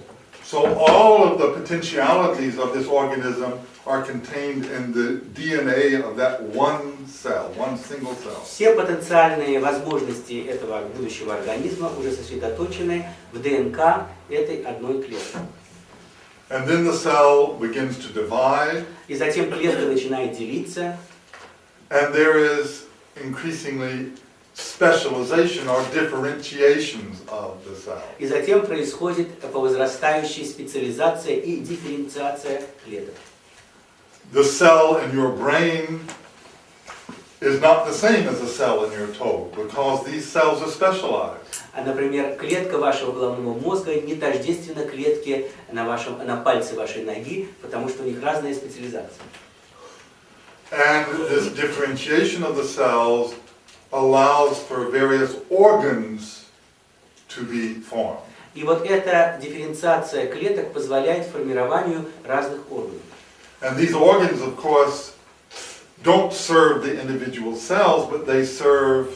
So all of the potentialities of this organism are contained in the DNA of that one cell, one single cell. Все потенциальные возможности этого будущего организма уже сосредоточены в ДНК этой одной клетки. And then the cell begins to divide. И затем клетка начинает делиться. And there is increasingly specialization or differentiations of the cell. И затем происходит по возрастающей специализация и дифференциация клеток. The cell in your brain is not the same as the cell in your toe because these cells are specialized. Например, клетка вашего головного мозга не тождественна клетке на пальце вашей ноги, потому что у них разная специализация. And this differentiation of the cells allows for various organs to be formed. И вот эта дифференциация клеток позволяет формированию разных органов. And these organs, of course, don't serve the individual cells, but they serve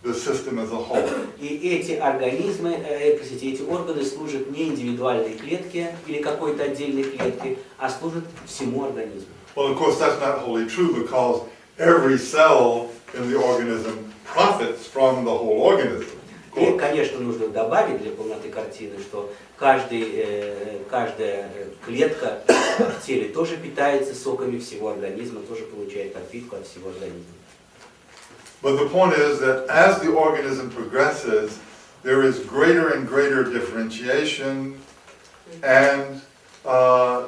the system as a whole. И эти организмы, эти органы служат не индивидуальной клетке или какой-то отдельной клетке, а служат всему организму. Well, of course, that's not wholly true because every cell in the organism profits from the whole organism. И, конечно, нужно добавить для полноты картины, что каждая клетка в теле тоже питается соками всего организма, тоже получает подпитку от всего организма. But the point is that as the organism progresses, there is greater and greater differentiation and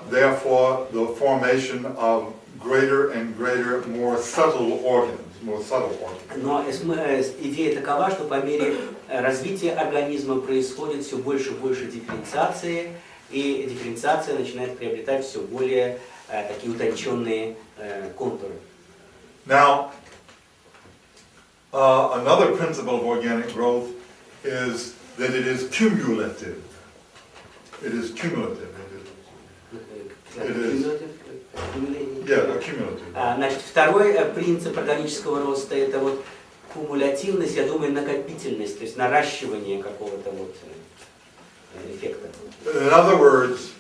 therefore the formation of greater and greater, more subtle organs. Но идея такова, что по мере развития организма происходит все больше и больше дифференциации, и дифференциация начинает приобретать все более такие утонченные контуры. Now, Another principle of organic growth is that it is cumulative. It is cumulative. It is, yeah, accumulative. Значит, второй принцип органического роста — это вот кумулятивность, я думаю, накопительность, то есть наращивание какого-то вот эффекта. In other words,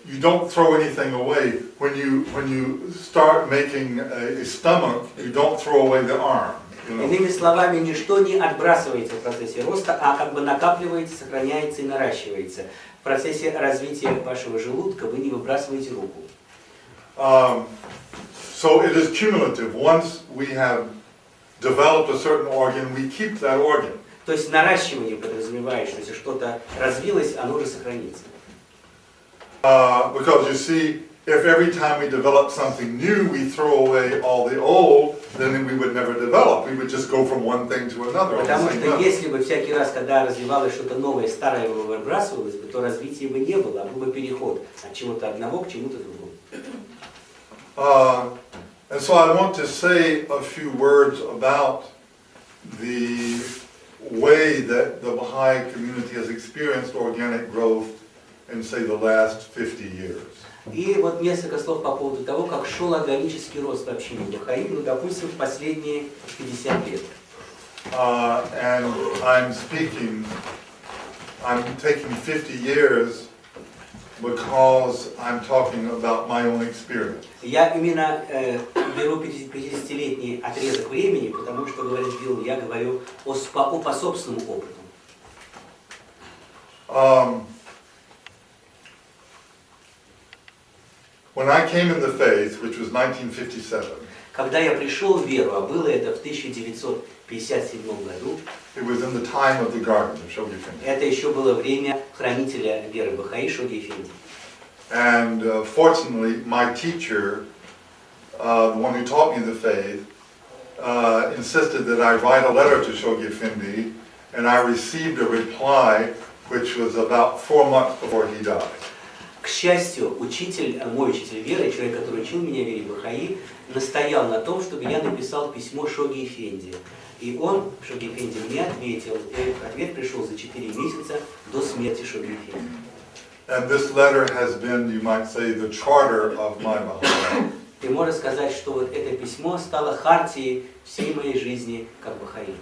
you don't throw anything away. When you start making a stomach, you don't throw away the arm. You know? Иными словами, ничто не отбрасывается в процессе роста, а как бы накапливается, сохраняется и наращивается. В процессе развития вашего желудка вы не выбрасываете руку. So it is cumulative. Once we have developed a certain organ, we keep that organ. То есть наращивание подразумевает, что если что-то развилось, оно уже сохранится. Because you see, if every time we develop something new, we throw away all the old, then we would never develop. We would just go from one thing to another. Потому что если бы всякий раз, когда развивалось что-то новое, старое выбрасывалось бы, то развития бы не было, а был бы переход от чего-то одного к чему-то другому. And so I want to say a few words about the way that the Baha'i community has experienced organic growth in, say, the last 50 years. И вот несколько слов по поводу того, как шел органический рост в общине Бахаи, ну, допустим, в последние 50 лет. And I'm taking 50 years because I'm talking about my own experience. Я именно беру 50-летний отрезок времени, потому что, говорит Билл, я говорю по собственному опыту. When I came in the faith, which was 1957, когда я пришел в веру, а было это в 1957 году, it was in the time of the garden of Shoghi Effendi. Это еще было время хранителя веры Бахаи Шогhi Effendi. And fortunately, my teacher, the one who taught me the faith, insisted that I write a letter to Shoghi Effendi, and I received a reply, which was about 4 months before he died. К счастью, мой учитель веры, человек, который учил меня вере Бахаи, настоял на том, чтобы я написал письмо Шогhi Effendi. И он, Шогhi Effendi, мне ответил. И ответ пришел за 4 месяца до смерти Шогhi Effendi. And this letter has been, you might say, the charter of my Baha'i. И можно сказать, что вот это письмо стало хартией всей моей жизни как Бахаи.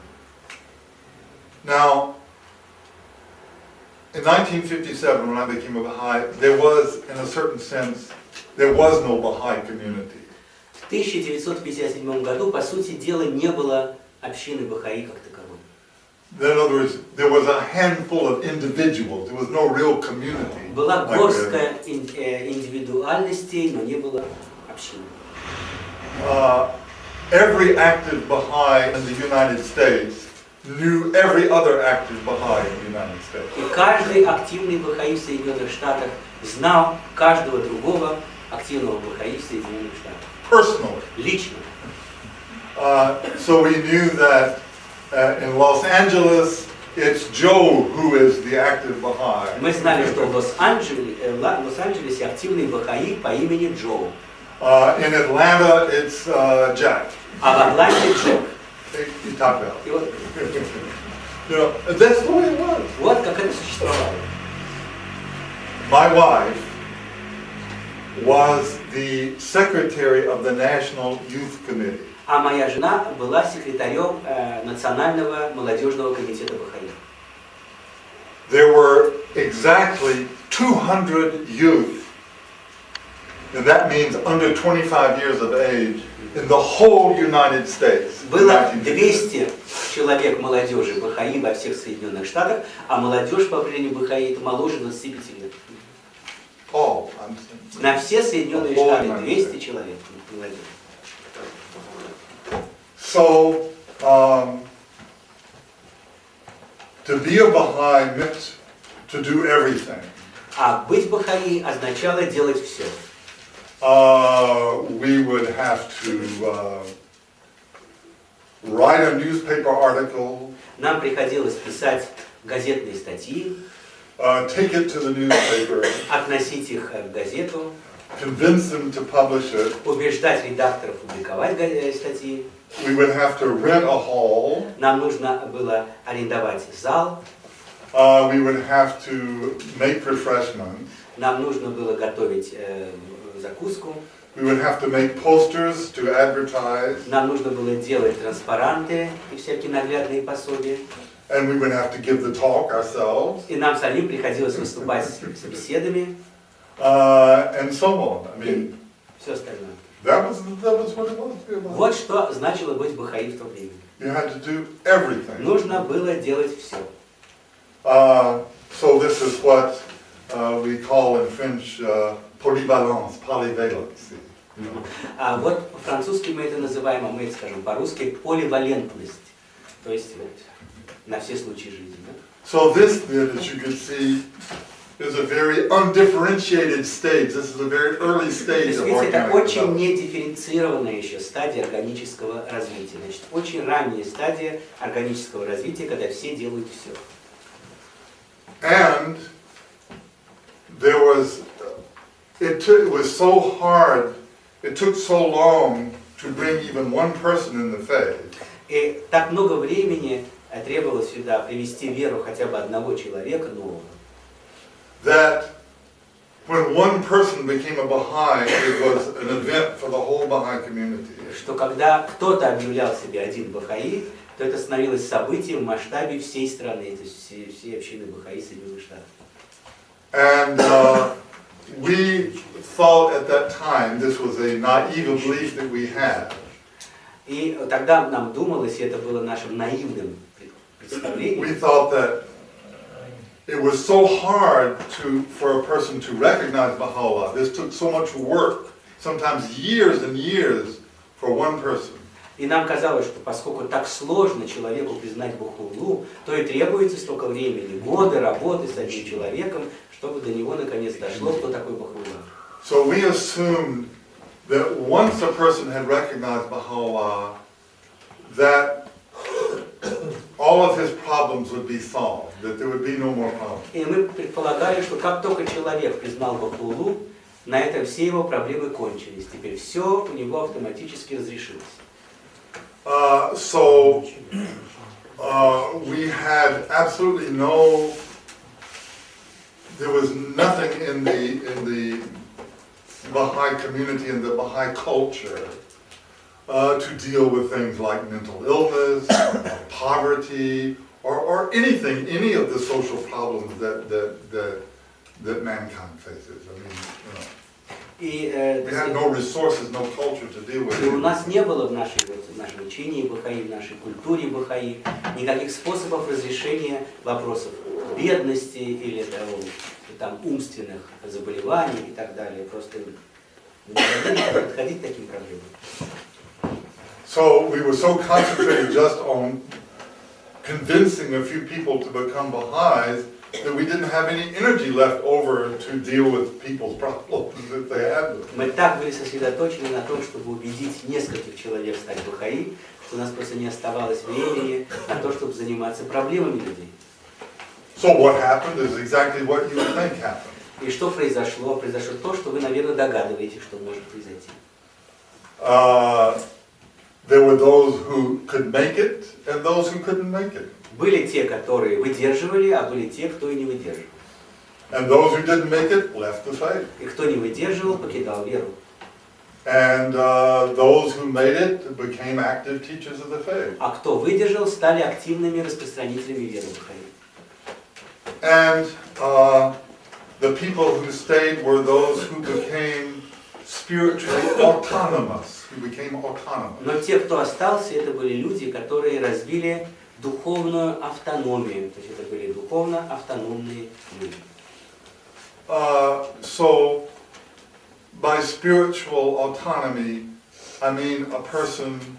Now, in 1957, when I became a Baha'i, there was, in a certain sense, there was no Baha'i community. В 1957 году, по сути дела, не было общины Бахаи как таковой. In other words, there was a handful of individuals. There was no real community. Была горстка индивидуальностей, но не было общины. Every active Baha'i in the United States knew every other active Baha'i in the United States. И каждый активный Бахаи в Соединенных Штатах знал каждого другого активного Бахаи в Соединенных Штатах. Personally. Лично. So we knew that in Los Angeles, it's Joe who is the active Baha'i. Мы знали, что в Лос-Анджелесе активный Бахаи по имени Джо. In Atlanta, it's Jack. А в Атланте Джек. You talk about. И вот, You know, that's the way it was. вот как это существовало. My wife was the secretary of the National Youth Committee. А моя жена была секретарем Национального молодежного комитета Бахаи. There were exactly 200 youth, and that means under 25 years of age, in the whole United States. Было 200 человек молодежи Бахаи во всех Соединенных Штатах, а молодежь по определению Бахаи это моложе 25 лет. На все Соединенные Штаты 200 человек молодежи. So, to be a Baha'i meant to do everything. А быть Бахаи означало делать все. We would have to write a newspaper article. Нам приходилось писать газетные статьи, Take it to the newspaper. относить их в газету. convince them to publish it. убеждать редакторов публиковать статьи. We would have to rent a hall. Нам нужно было арендовать зал. We would have to make refreshments. Нам нужно было готовить закуску. We would have to make posters to advertise. Нам нужно было делать транспаранты и всякие наглядные пособия. And we would have to give the talk ourselves. И нам самим приходилось выступать с беседами. And so on. I mean, Все остальное. that was what it was. Вот что значило быть бахаи в то время. You had to do everything. Нужно было делать все. So this is what we call in French polyvalence, polyvalency. А вот по-французски мы это называем, а мы это скажем по-русски, поливалентность. То есть вот, на все случаи жизни. Да? So this, as you can see, is a very undifferentiated stage. This is a very early stage of Видите, это organic очень development. недифференцированная еще стадия органического развития. Значит, очень ранняя стадия органического развития, когда все делают все. And there was, it was so hard, it took so long to bring even one person in the faith. И так много времени требовалось сюда привести веру хотя бы одного человека нового. That when one person became a Baha'i, it was an event for the whole Baha'i community. Что когда кто-то объявлял себя один бахаи, то это становилось событием в масштабе всей страны, то есть всей общины бахаи Соединенных Штатов. And we thought at that time this was a naive belief that we had. И тогда нам думалось, и это было нашим наивным представлением, We thought that it was so hard for a person to recognize Baha'u'llah. This took so much work, sometimes years and years, for one person. и нам казалось, что поскольку так сложно человеку признать Бахауллу, то и требуется столько времени, годы работы с одним человеком, чтобы до него наконец дошло, кто такой Бахаулла. So we assumed that once a person had recognized Baha'u'llah, that all of his problems would be solved, that there would be no more problems. И мы предполагали, что как только человек признал Бахауллу, на этом все его проблемы кончились. Теперь все у него автоматически разрешилось. So we had absolutely no. There was nothing in the Baha'i community and the Baha'i culture to deal with things like mental illness, poverty, or anything, any of the social problems that mankind faces. I mean, you know. И, We had no resources, no culture to deal with и у it. нас не было в нашем учении Бахаи, в нашей культуре Бахаи никаких способов разрешения вопросов бедности или там, умственных заболеваний и так далее. Просто не могли подходить к таким проблемам. So we were so concentrated just on convincing a few people to become Baha'is that we didn't have any energy left over to deal with people's problems that they had. Мы так были сосредоточены на том, чтобы убедить нескольких человек стать Бахаи, что у нас просто не оставалось времени на то, чтобы заниматься проблемами людей. So what happened is exactly what you would think happened. И что произошло? Произошло то, что вы, наверное, догадываетесь, что может произойти. There were those who could make it and those who couldn't make it. Были те, которые выдерживали, а были те, кто и не выдерживал. And those who didn't make it left the faith. И кто не выдерживал, покидал веру. And those who made it became active teachers of the faith. А кто выдержал, стали активными распространителями веры Бахаи. And the people who stayed were those who became spiritually autonomous, who became autonomous. Но те, кто остался, это были люди, которые развили духовную автономию. То есть это были духовно автономные люди. So, by spiritual autonomy, I mean a person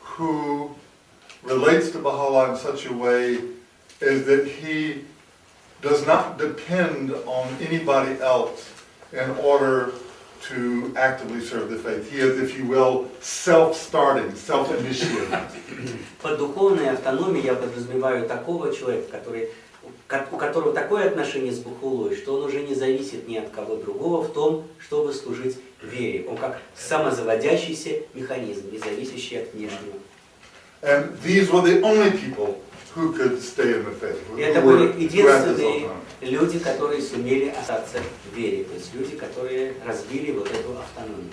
who relates to Baha'u'llah in such a way is that he does not depend on anybody else in order to actively serve the faith. He is, if you will, self-starting, self-initiating. Под духовной автономией я подразумеваю такого человека, который у которого такое отношение с бахаулой, что он уже не зависит ни от кого другого в том, чтобы служить вере. Он как самозаводящийся механизм, не зависящий от внешнего. And these were the only people who could stay in the faith. И это были единственные люди, которые сумели остаться в вере, то есть люди, которые развили вот эту автономию.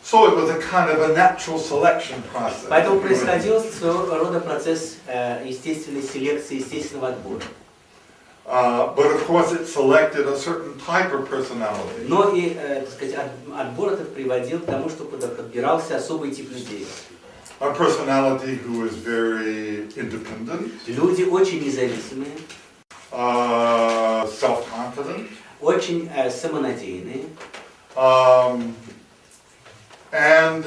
So it was a kind of a natural selection process. Поэтому происходил своего рода процесс естественной селекции, естественного отбора. But of course it selected a certain type of personality. Но и, так сказать, отбор этот приводил к тому, что подбирался особый тип людей. A personality who is very independent. Люди очень независимые. Self-confident. Очень самонадеянные. And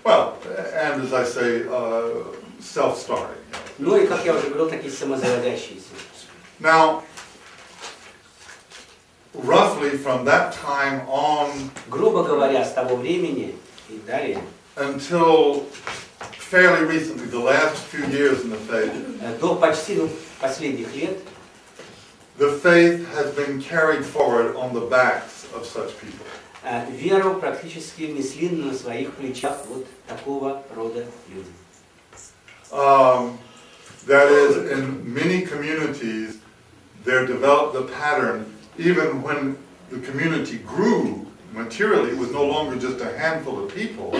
well, and as I say, self-starting. Ну и, как я уже говорил, такие самозаводящиеся. Now, roughly from that time on, грубо говоря, с того времени и далее, until fairly recently, the last few years in the faith, до почти последних лет, the faith has been carried forward on the backs of such people. Веру практически несли на своих плечах вот такого рода люди. That is, in many communities, there developed a pattern, even when the community grew materially, it was no longer just a handful of people.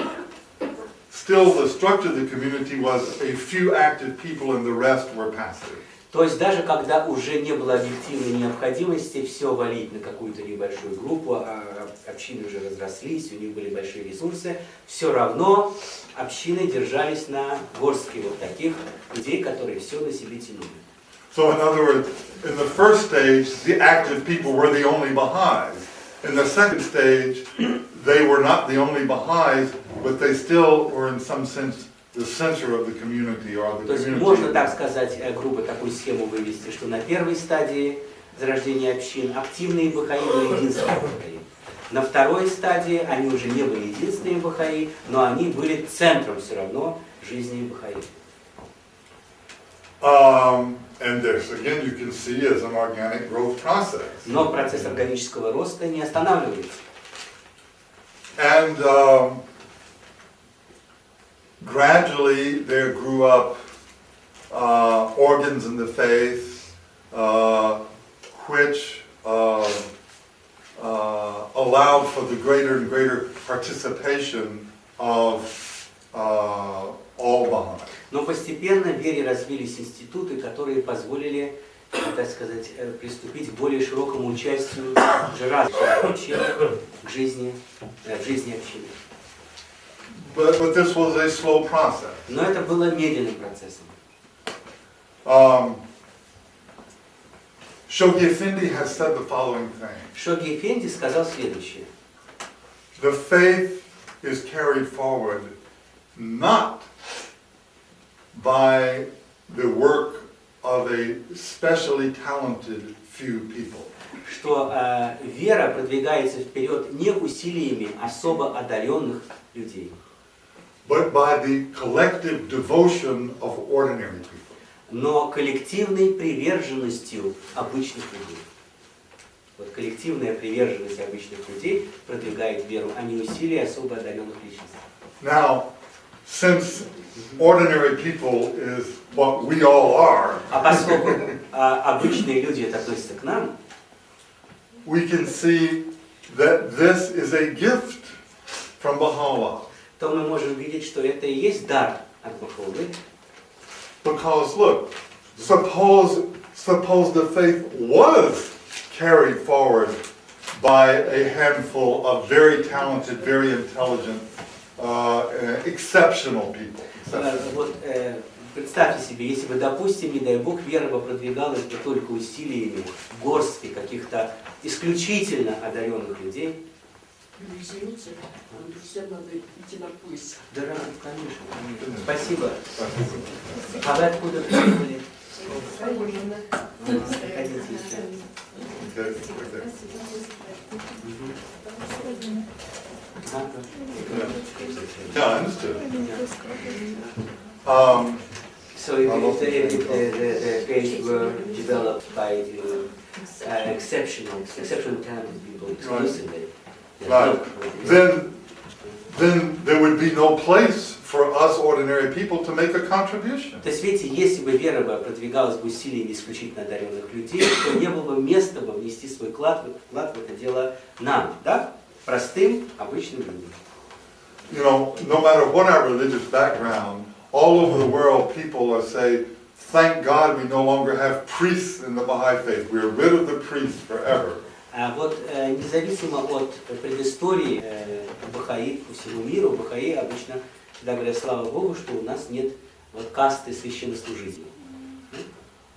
Still, the structure of the community was a few active people and the rest were passive. То есть даже когда уже не было объективной необходимости все валить на какую-то небольшую группу, а общины уже разрослись, у них были большие ресурсы, все равно общины держались на горстке вот таких людей, которые все на себе тянули. So in other words, in the first stage, the active people were the only Baha'is. In the second stage, they were not the only Baha'is, but they still were in some sense the center of the community or the community. То есть можно так сказать, грубо такую схему вывести, что на первой стадии зарождения общин активные бахаи были единственные бахаи. На второй стадии они уже не были единственными бахаи, но они были центром все равно жизни бахаи. And this, again, you can see as an organic growth process. Но процесс органического роста не останавливается. And gradually there grew up organs in the faith which allowed for the greater and greater participation of all Baha'is. Но постепенно в вере развились институты, которые позволили, так сказать, приступить к более широкому участию уже разных общин в жизни общины. But this was a slow process. Но это было медленным процессом. Shoghi Effendi has said the following thing. Шогhi Эфенди сказал следующее. The faith is carried forward not by the work of a specially talented few people. Что вера продвигается вперед не усилиями особо одаренных людей, But by the collective devotion of ordinary people. но коллективной приверженностью обычных людей. Вот коллективная приверженность обычных людей продвигает веру, а не усилия особо одаренных личностей. Now, since ordinary people is what we all are, А поскольку обычные люди это относятся к нам, we can see that this is a gift from Baha'u'llah. то мы можем видеть, что это и есть дар от Бахаулы. Because look, suppose the faith was carried forward by a handful of very talented, very intelligent, exceptional people. Вот представьте себе, если бы, допустим, не дай Бог, вера бы продвигалась бы только усилиями горстки каких-то исключительно одаренных людей. Извините, всем надо идти на поиск. Да, конечно, конечно. Спасибо. А вы откуда приехали? Заходите еще. Okay. Yeah, I understood. So if the faith were developed by exceptional talented people exclusively, Right. Then there would be no place for us ordinary people to make a contribution. То есть, видите, если бы вера бы продвигалась бы усилиями исключительно одаренных людей, то не было бы места бы внести свой вклад в это дело нам, да? Простым, обычным людям. You know, no matter what our religious background, all over the world people are saying, thank God we no longer have priests in the Baha'i faith. We're rid of the priests forever. А вот независимо от предыстории бахаи по всему миру, бахаи обычно всегда говорят, слава Богу, что у нас нет вот касты священнослужителей.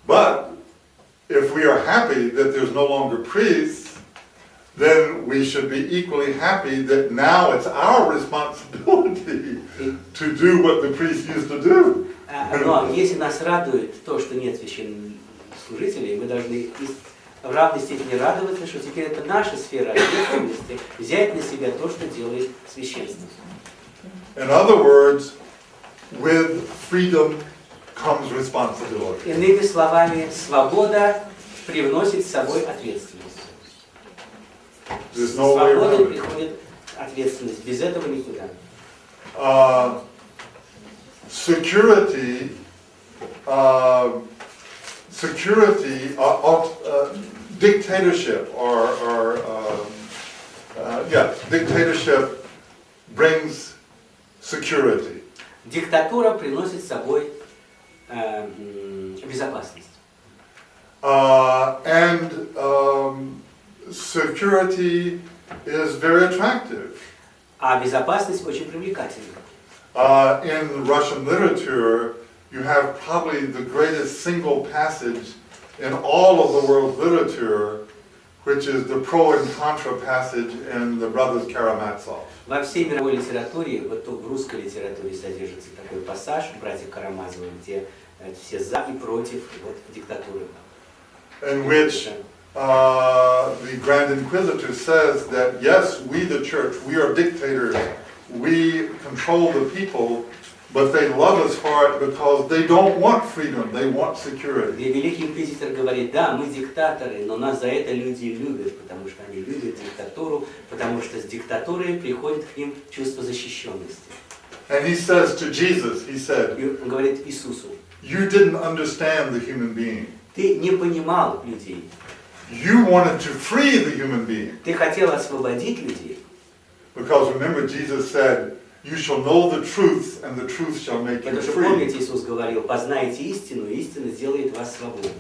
But if we are happy that there's no longer priests, then we should be equally happy that now it's our responsibility to do what the priests used to do. Но если нас радует то, что нет священнослужителей, мы должны в равной степени радоваться, что теперь это наша сфера ответственности, взять на себя то, что делает священство. In other words, with freedom comes responsibility. Иными словами, свобода привносит с собой ответственность. С свободой приходит ответственность. Без этого никуда. Dictatorship dictatorship brings security. Диктатура приносит с собой безопасность. Security is very attractive. А безопасность очень привлекательна. In Russian literature, you have probably the greatest single passage in all of the world's literature, which is the pro and contra passage in the Brothers Karamazov. Во всей мировой литературе, вот в русской литературе содержится такой пассаж братьев Карамазовых, где все за и против вот, диктатуры. In which the Grand Inquisitor says that yes, we the church, we are dictators, we control the people, but they love us for it because they don't want freedom, they want security. Где Великий Инквизитор говорит, да, мы диктаторы, но нас за это люди любят, потому что они любят диктатуру, потому что с диктатурой приходит к ним чувство защищенности. And he says to Jesus, he said, И он говорит Иисусу, you didn't understand the human being. ты не понимал людей. You wanted to free the human being. Ты хотел освободить людей. Because remember, Jesus said, you shall know the truth, and the truth shall make you Потому что, free. помните, Иисус говорил, познайте истину, и истина сделает вас свободными.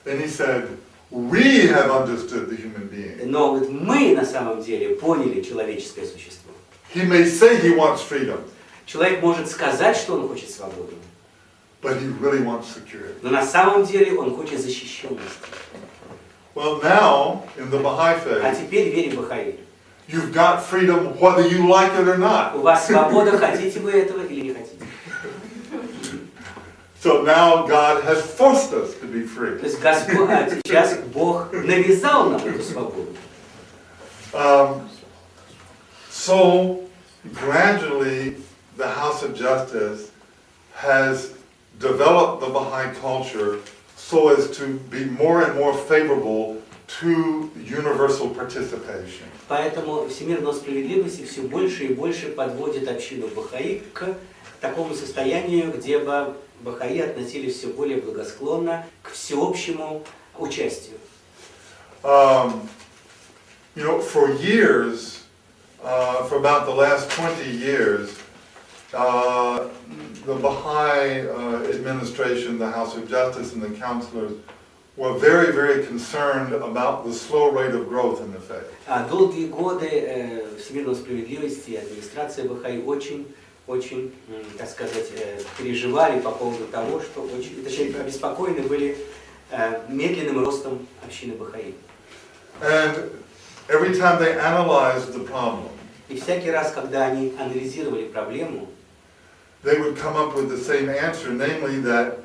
And he said, we have understood the human being. Но вот мы на самом деле поняли человеческое существо. He may say he wants freedom, Человек может сказать, что он хочет свободу, but he really wants security. но на самом деле он хочет защищенности. Well, now, in the Baha'i А faith, теперь в вере Бахаи. you've got freedom whether you like it or not. У вас свобода, хотите вы этого или не хотите. So now God has forced us to be free. То есть сейчас Бог навязал нам эту свободу. So gradually, the House of Justice has developed the Baha'i culture so as to be more and more favorable to universal participation. Поэтому всемирная справедливость все больше и больше подводит общину Бахаи к такому состоянию, где бы Бахаи относились все более благосклонно к всеобщему участию. You know, for years, for about the last 20 years, the Baha'i administration, the House of Justice, and the counselors were very, very concerned about the slow rate of growth in the faith. Долгие годы всемирной справедливости и администрация Бахаи очень, так сказать, переживали по поводу того, что точнее, обеспокоены были медленным ростом общины Бахаи. And every time they analyzed the problem, И всякий раз, когда они анализировали проблему, they would come up with the same answer, namely that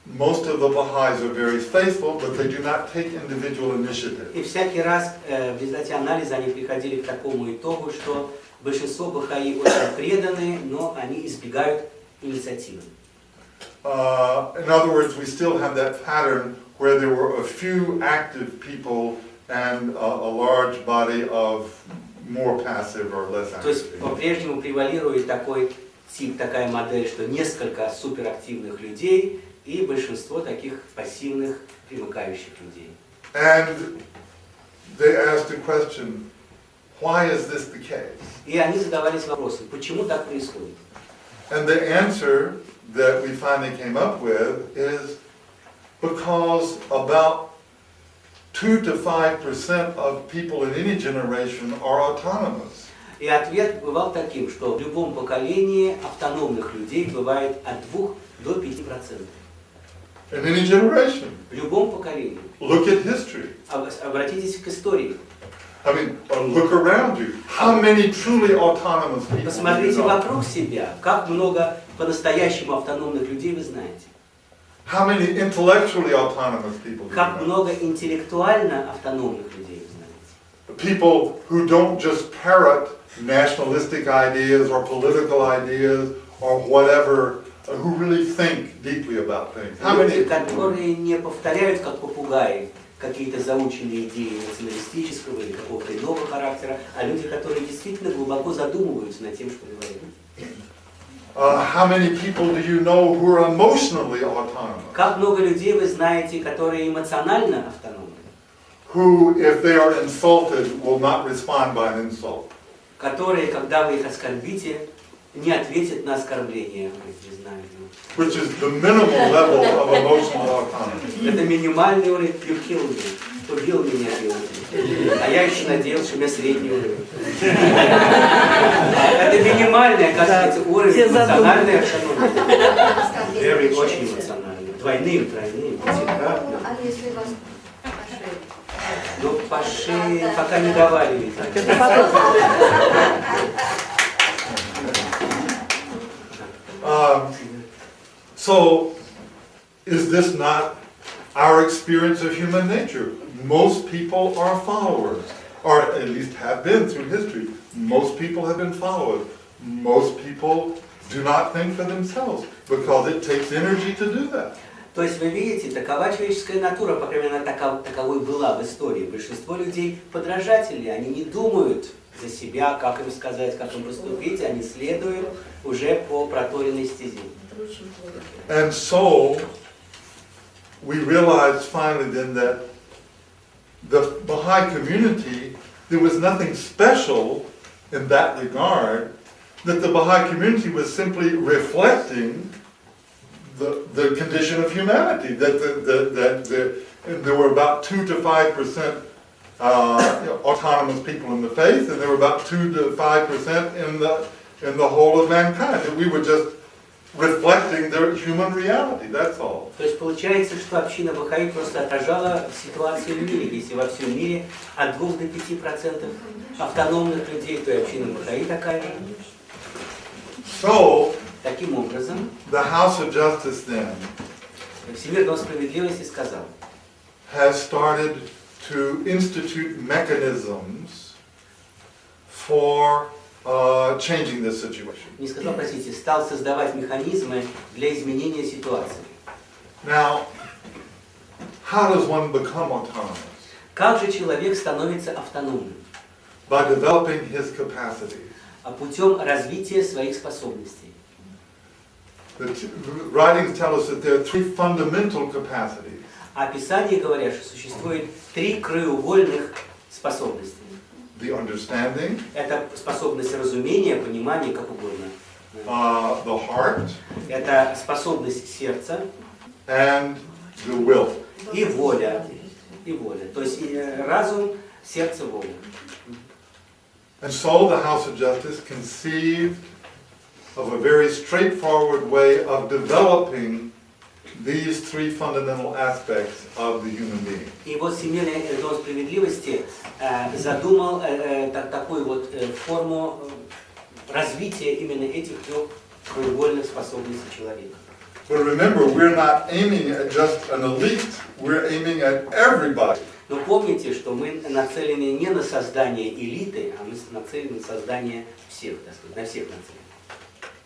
most of the Baha'is are very faithful, but they do not take individual initiative. и всякий раз в результате анализа они приходили к такому итогу, что Большинство бахаи очень преданы, но они избегают инициативы. In other words, we still have that pattern where there were a few active people and a large body of more passive or less То есть active. по-прежнему превалирует такой тип, такая модель, что несколько суперактивных людей и большинство таких пассивных, примыкающих людей. And they asked a question, why is this the case? И они задавались вопросом, почему так происходит? And the answer that we finally came up with is because about 2 to 5% of people in any generation are autonomous. И ответ бывал таким, что в любом поколении автономных людей бывает от 2 до 5%. In any generation. В любом поколении. Look at history. Обратитесь к истории. I mean, look around you. How many truly autonomous people do you Посмотрите know? вокруг себя, как много по-настоящему автономных людей вы знаете. How many intellectually autonomous people do you Как know? много интеллектуально автономных людей вы знаете. People who don't just parrot nationalistic ideas or political ideas or whatever, who really think deeply about things. How Люди, many? которые не повторяют, как попугаи, какие-то заученные идеи националистического или какого-то иного характера, а люди, которые действительно глубоко задумываются над тем, что говорят. How many people do you know who are emotionally autonomous? Как много людей вы знаете, которые эмоционально автономны, Who, if they are insulted, will not respond by an insult? которые, когда вы их оскорбите, не ответят на оскорбление. Не знаю. Which is the minimal level of emotional autonomy. Это минимальный уровень, you killed me. Убил меня, Билл. А я еще надеялся, что у меня средний уровень. Это минимальный, оказывается, уровень эмоциональной автономии. Very, очень эмоциональный. Двойным, тройным, пятикратным. А если вас по шее? Но по шее пока не давали ведь. So, is this not our experience of human nature? Most people are followers, or at least have been through history. Most people have been followers. Most people do not think for themselves, because it takes energy to do that. То есть вы видите, такова человеческая натура, по крайней мере, таковой была в истории. Большинство людей подражатели, они не думают за себя, как им сказать, как им поступить, они следуют уже по проторенной стезе. And so, we realized finally then that the Baha'i community, there was nothing special in that regard, that the Baha'i community was simply reflecting the condition of humanity, that there were about 2 to 5% autonomous people in the faith, and there were about 2 to 5% in the whole of mankind. That we were just reflecting their human reality, that's all. То есть получается, что община Бахаи просто отражала ситуацию в мире. Если во всем мире от 2 до 5% автономных людей, то и община Бахаи такая же. So, Таким образом, the House of Justice then Всемирный Дом справедливости сказал, has started to institute mechanisms for changing this situation. не сказал, простите, стал создавать механизмы для изменения ситуации. Now, how does one become autonomous? Как же человек становится автономным? By developing his capacities. Путем развития своих способностей. The writings tell us that there are 3 fundamental capacities. А Писание говорят, что существует 3 краеугольных способности. The understanding, Это способность разумения, понимания, как угодно. the heart, Это способность сердца and the will. и воля. И воля. То есть разум, сердце, воля. And so the House of Justice conceived of a very straightforward way of developing these 3 fundamental aspects of the human being. И вот Всемирный Дом справедливости задумал такую вот форму развития именно этих 3 краеугольных способностей человека. But remember, we're not aiming at just an elite, we're aiming at everybody. Но помните, что мы нацелены не на создание элиты, а мы нацелены на создание всех, так сказать, на всех нацелены.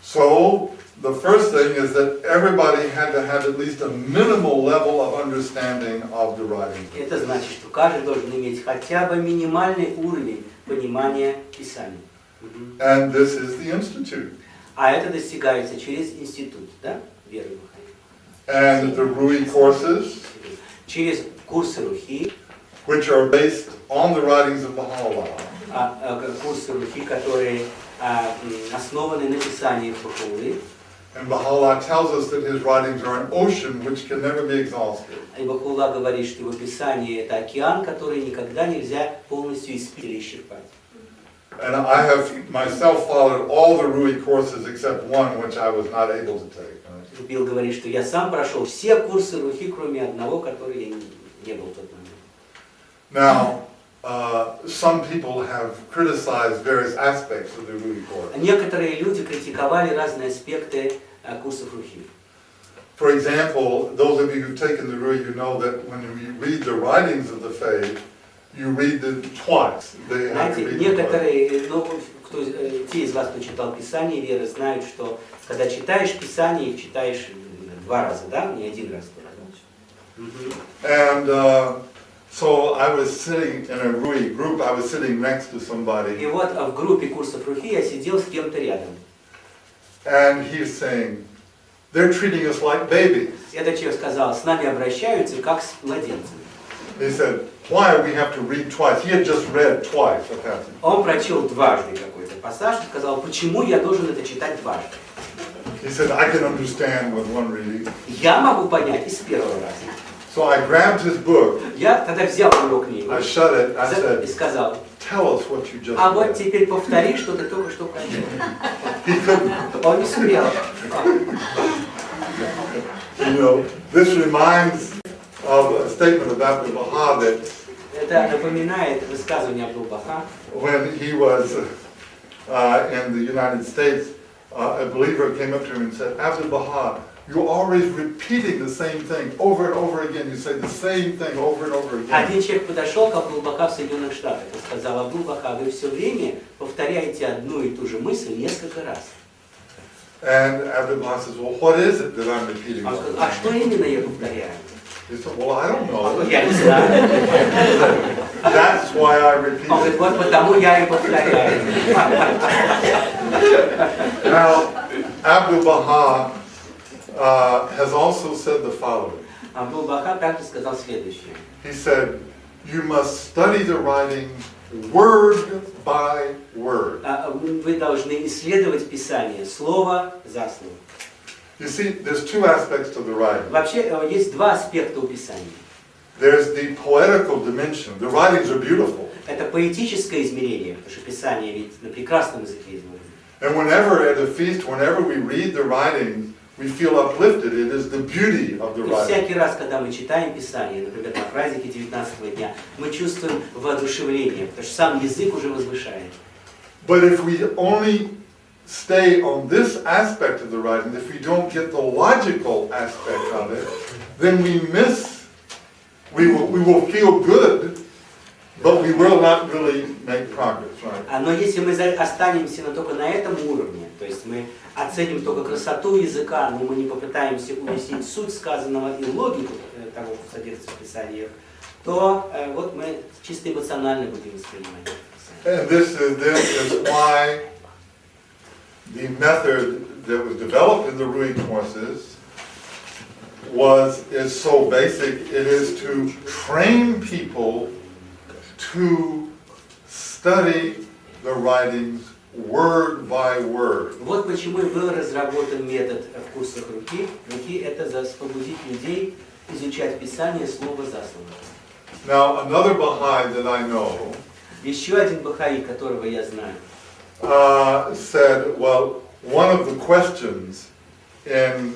So, the first thing is that everybody had to have at least a minimal level of understanding of the writings. Это значит, что каждый должен иметь хотя бы минимальный уровень понимания Писания. And this is the Institute. А это достигается через институт, да, веры Бахаи. And the Rui courses, Через курсы Рухи, which are based on the writings of Baha'u'llah. Курсы Рухи, которые основаны на писаниях Бахаулы. And Baha'u'llah tells us that his writings are an ocean which can never be exhausted. И Бахаулла говорит, что его писание это океан, который никогда нельзя полностью испить или исчерпать. And I have myself followed all the Rui courses except one which I was not able to take. Билл говорит, что я сам прошел все курсы Рухи, кроме одного, который я не был в тот момент. Now, some people have criticized various aspects of the Rui course. Некоторые люди критиковали разные аспекты курсов Рухи. For example, those of you who've taken the Rui, you know that when you read the writings of the faith, you read them twice. Знаете, некоторые, ну, те из вас, кто читал Писание веры, знают, что когда читаешь Писание, их читаешь два раза, да? Не один раз. And so I was sitting in a Rui group, I was sitting next to somebody. И вот в группе курсов Рухи я сидел с кем-то рядом. And he's saying, they're treating us like babies. Этот человек сказал, с нами обращаются как с младенцами. He said, why we have to read twice? He had just read twice a passage. Он прочел дважды какой-то пассаж и сказал, почему я должен это читать дважды? He said, I can understand with one reading. Я могу понять из первого раза. So I grabbed his book, Я тогда взял его книгу I shut it, I и said, сказал, tell us what you just а вот read. теперь повтори, что ты только что прочел. He couldn't. Он не сумел. You know, this reminds of a statement about the Baha that Это напоминает высказывание Абдул-Баха. when he was in the United States, a believer came up to him and said, Abdul Baha, you're always repeating the same thing over and over again. You say the same thing over and over again. Один человек подошел к Абдул-Баха в Соединенных Штатах и сказал, Абдул-Баха, вы все время повторяете одну и ту же мысль несколько раз. And Abdul Baha says, well, what is it that I'm repeating? Он сказал, а что именно я повторяю? He said, well, I don't know. Я не знаю. That's why I repeat Он говорит, it. вот потому я и повторяю. Now, Abdul Baha has also said the following. Абдул-Баха также сказал следующее. He said, you must study the writings word by word. Вы должны исследовать Писание слово за слово. You see, there's two aspects to the writing. Вообще есть два аспекта у Писания. There's the poetical dimension. The writings are beautiful. Это поэтическое измерение, потому что Писание ведь на прекрасном языке изложено. And whenever at a feast, whenever we read the writings, we feel uplifted. It is the beauty of the И writing. всякий раз, когда мы читаем Писание, например, на празднике 19-го дня, мы чувствуем воодушевление, потому что сам язык уже возвышает. But if we only stay on this aspect of the writing, if we don't get the logical aspect of it, then we will feel good, but we will not really make progress, right? Но если мы останемся только на этом уровне, то есть мы оценим только красоту языка, но мы не попытаемся уяснить суть сказанного и логику того, что содержится в Писаниях, то вот мы чисто эмоционально будем воспринимать Писание. And this is why the method that was developed in the Rui courses is so basic. It is to train people to study the writings word by word. Вот почему и был разработан метод в курсах Рухи. Рухи — это побудить людей изучать Писание слово за слово. Now, another Baha'i that I know Еще один бахаи, которого я знаю, said, well, one of the questions in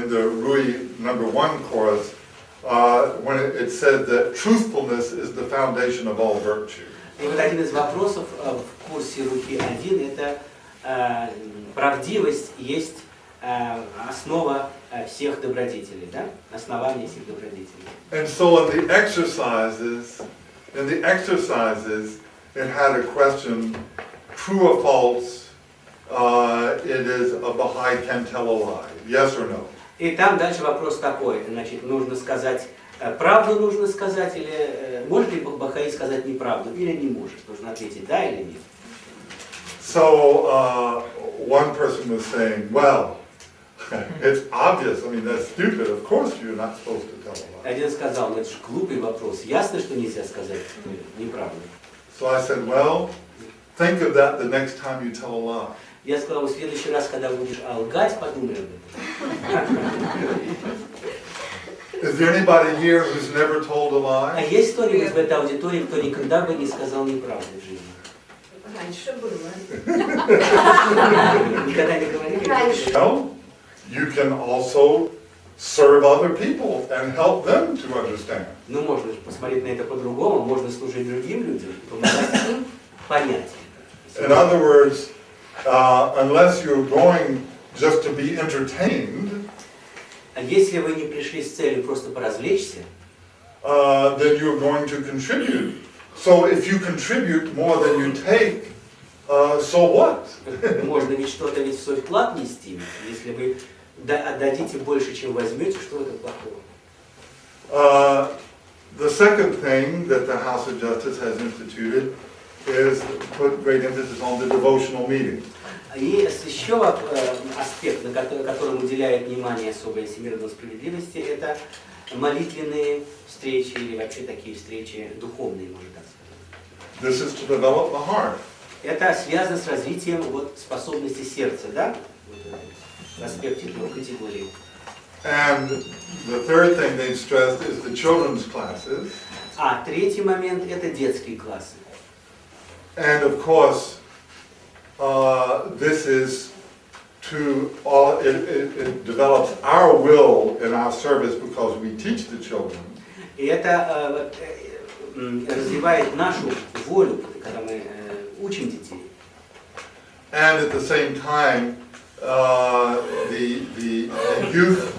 the Rui #1 course, when it said that truthfulness is the foundation of all virtue. И вот один из вопросов в курсе Рухи 1 это правдивость есть основа всех добродетелей, да? Основание всех добродетелей. And so in the exercises, it had a question, true or false, it is a Baha'i can tell a lie, yes or no? И там дальше вопрос такой, значит, нужно сказать, правду нужно сказать, или может ли Бахаи сказать неправду, или не может, нужно ответить да или нет. So one person was saying, well, it's obvious, I mean, that's stupid, of course you're not supposed to tell a lie. Один сказал, ну это же глупый вопрос, ясно, что нельзя сказать неправду. So I said, well, think of that the next time you tell a lie. Я сказал, в следующий раз, когда будешь лгать, подумай об этом. Is there anybody here who's never told a А lie? есть кто-нибудь в этой аудитории, кто никогда бы не сказал неправду в жизни? Раньше было. Никогда не говорили? No, you can also serve other people and help them to understand. Ну, можно же посмотреть на это по-другому, можно служить другим людям, помогать им понять. In other words, unless you're going just to be entertained, А если вы не пришли с целью просто поразвлечься, then you're going to contribute. So if you contribute more than you take, so what? можно ведь что-то ведь в свой вклад нести. Если вы отдадите больше, чем возьмете, что это плохого? The second thing that the House of Justice has instituted is to put great emphasis on the devotional meeting. И еще аспект, на которому уделяет внимание особое Всемирной справедливости, это молитвенные встречи или вообще такие встречи духовные, можно так сказать. This is to develop the heart. Это связано с развитием вот, способности сердца, да? В аспекте трех категорий. And the third thing they stressed is the children's classes. А третий момент – это детские классы. And of course, this is it develops our will in our service because we teach the children. И это развивает нашу волю, когда мы учим детей. And at the same time, the youth,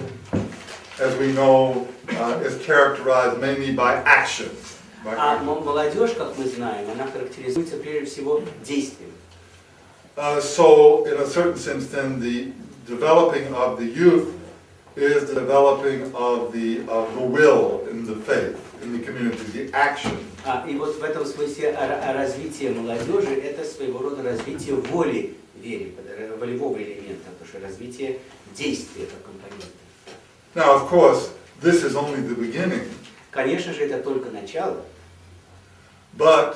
as we know, is characterized mainly by action. А молодежь, как мы знаем, она характеризуется прежде всего действием. So, in a certain sense, then the developing of the youth is the developing of the will in the faith, in the community, the action. И вот в этом смысле развитие молодежи – это своего рода развитие воли в вере, волевого элемента, потому что развитие действия как компонента. Now, of course, this is only the beginning. Конечно же, это только начало. But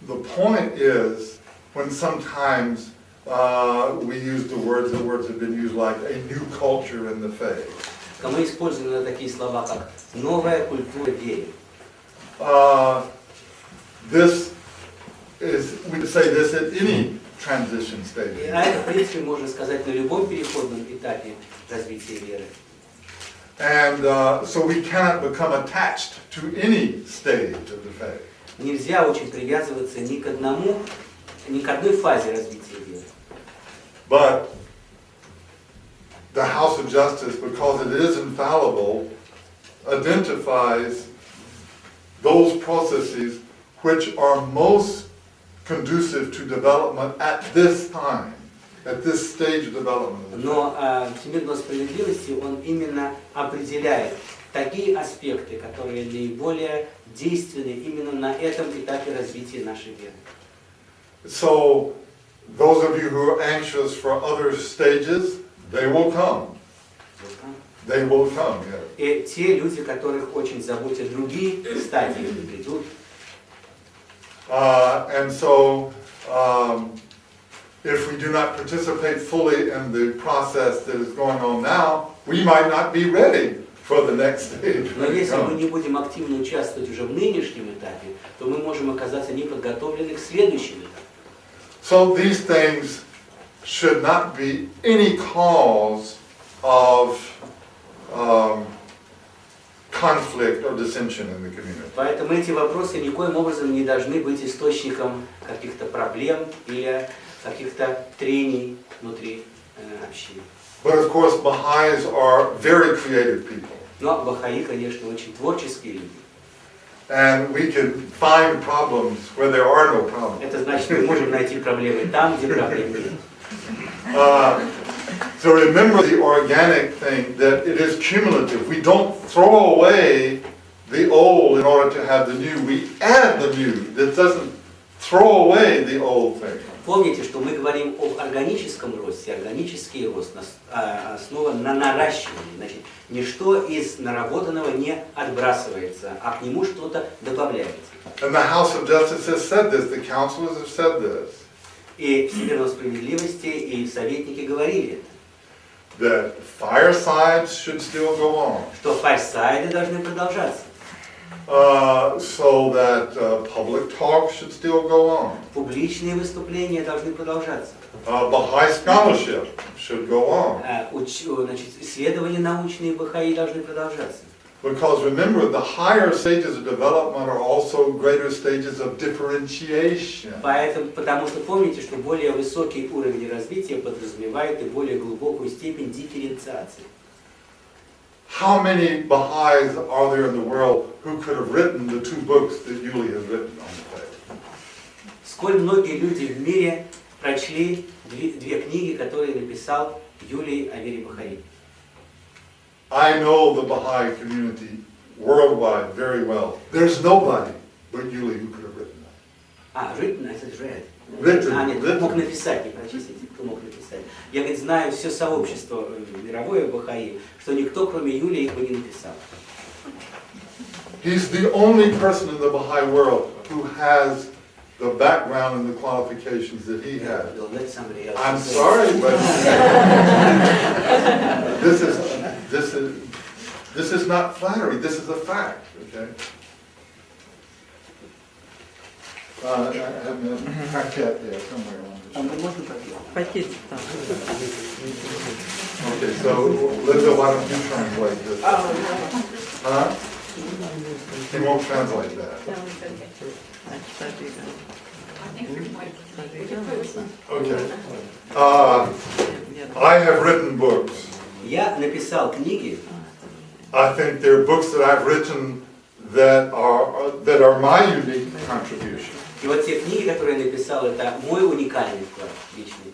the point is, when sometimes we use the words have been used like a new culture in the faith. Мы используем такие слова, как «новая культура веры». This is, we could say this at any transition stage. А это, в принципе, можно сказать на любом переходном этапе развития веры. And so we cannot become attached to any stage of the faith. Нельзя очень привязываться ни к одной фазе развития веры. But the House of Justice, because it is infallible, identifies those processes which are most conducive to development at this time, at this stage of development. Но Всемирной справедливости он именно определяет такие аспекты, которые наиболее действенны именно на этом этапе развития нашей веры. So, those of you who are anxious for other stages, they will come. They will come, yes. И те люди, которых очень заботят другие стадии, придут. And so, if we do not participate fully in the process that is going on now, we might not be ready for the next stage. Но если мы не будем активно участвовать уже в нынешнем этапе, то мы можем оказаться неподготовлены к следующему этапу. So these things should not be any cause of conflict or dissension in the community. Поэтому эти вопросы никоим образом не должны быть источником каких-то проблем или каких-то трений внутри общины. But of course, Baha'is are very creative people. Но бахаи, конечно, очень творческие люди. And we can find problems where there are no problems. Это значит, мы можем найти проблемы там, где проблем нет. So remember the organic thing, that it is cumulative. We don't throw away the old in order to have the new. We add the new. That doesn't throw away the old thing. Помните, что мы говорим об органическом росте. Органический рост основан на наращивании. Значит, ничто из наработанного не отбрасывается, а к нему что-то добавляется. And the House of Justice has said this. The councilors have said this. И Всемирной справедливости и советники говорили это. That firesides should still go on. Что фарсайды должны продолжаться. So that public talk should still go on. Публичные выступления должны продолжаться. Baha'i scholarship should go on. Значит, исследования научные бахаи должны продолжаться. Because remember, the higher stages of development are also greater stages of differentiation. Потому что помните, что более высокий уровень развития подразумевает и более глубокую степень дифференциации. How many Baha'is are there in the world who could have written the two books that Yuli has written on the faith? Сколь многие люди в мире прочли две книги, которые написал Юлий о вере Бахаи. I know the Baha'i community worldwide very well. There's nobody but Yuli who could have written that. Written, I said read. Written. Нет, мог написать, не прочесть, кто мог написать. Я, говорит, знаю все сообщество мировое Бахаи, что никто, кроме Юлии, их бы не написал. He's the only person in the Baha'i world who has the background and the qualifications that he has. Let somebody else I'm say. sorry, but this is not flattery. This is a fact. Okay. I have a packet there somewhere on this. Пакетик там. Okay, so Linda, why don't you translate this? Huh? He won't translate that. Okay. I have written books. Я написал книги. I think there are books that I've written that are my unique contribution. И вот те книги, которые я написал, это мой уникальный вклад личный.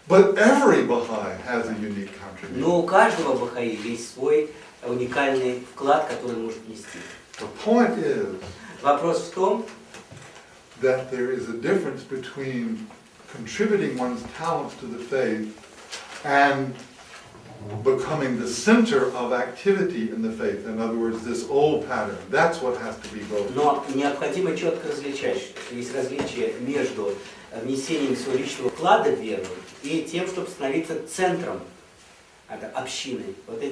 But every Baha'i has a unique contribution. Но у каждого Бахаи есть свой уникальный вклад, который он может внести. The point is Вопрос в том, that there is a difference between contributing one's talents to the faith and becoming the center of activity in the faith. In other words, this old pattern. That's what has to be broken. но необходимо четко различать, что есть различие между внесением своего личного вклада в веру и тем, чтобы становиться центром общины. Вот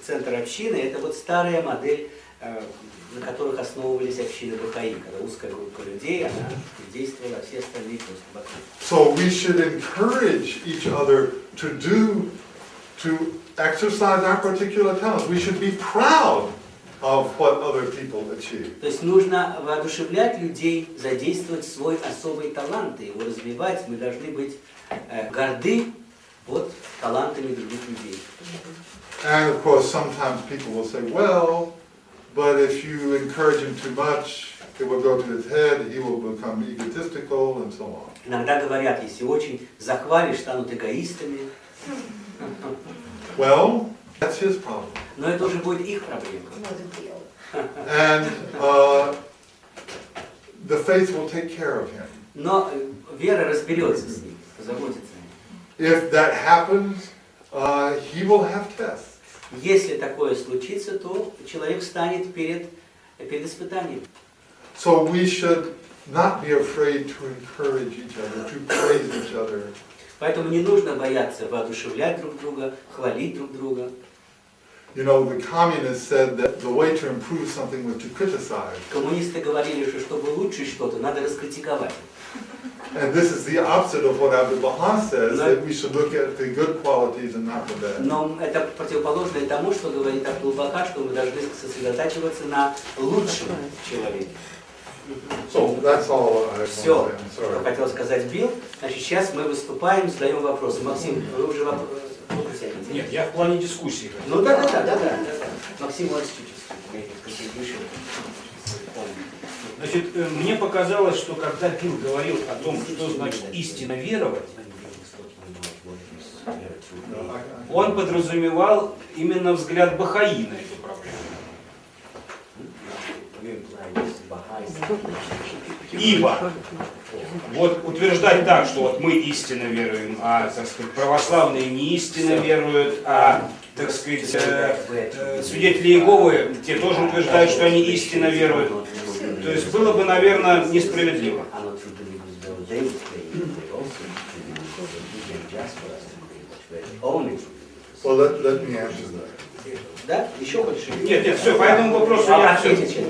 центр общины – это вот старая модель, на которых основывались общины Бахаи, когда узкая группа людей, она действовала, а все остальные просто вокруг. So we should encourage each other to exercise our particular talents. We should be proud of what other people achieve. То есть нужно воодушевлять людей, задействовать свой особый талант, и его развивать. Мы должны быть горды вот талантами других людей. And of course, sometimes people will say, well, but if you encourage him too much, it will go to his head, he will become egotistical, and so on. Иногда говорят, если очень захвалишь, станут эгоистами. Well, that's his problem. Но это уже будет их проблема. And the faith will take care of him. Но вера разберется с ним, позаботится о ним. If that happens, he will have tests. Если такое случится, то человек станет перед испытанием. So we should not be afraid to encourage each other, to praise each other. Поэтому не нужно бояться воодушевлять друг друга, хвалить друг друга. You know, the communists said that the way to improve something was to criticize. Коммунисты говорили, что чтобы улучшить что-то, надо раскритиковать. And this is the opposite of what Abdu'l-Baha says, that we should look at the good qualities and not the bad. Но это противоположное тому, что говорит Абдул-Баха, что мы должны сосредотачиваться на лучшем человеке. So that's all I have to say. Все, I'm что sorry. хотел сказать Билл. Значит, сейчас мы выступаем, задаем вопросы. Максим, вы уже вопросы тянете? Нет, я в плане дискуссии. Ну да. Максим, вот чуть-чуть. Значит, мне показалось, что когда Билл говорил о том, что значит истинно веровать, он подразумевал именно взгляд бахаи на эту проблему. Ибо вот утверждать так, что вот мы истинно веруем, а, так сказать, православные не истинно веруют, а, так сказать, свидетели Иеговы, те тоже утверждают, что они истинно веруют. То есть было бы, наверное, несправедливо. Well, let me answer that. Да? Еще хочешь? Нет, все, по этому вопросу я все. Ответите.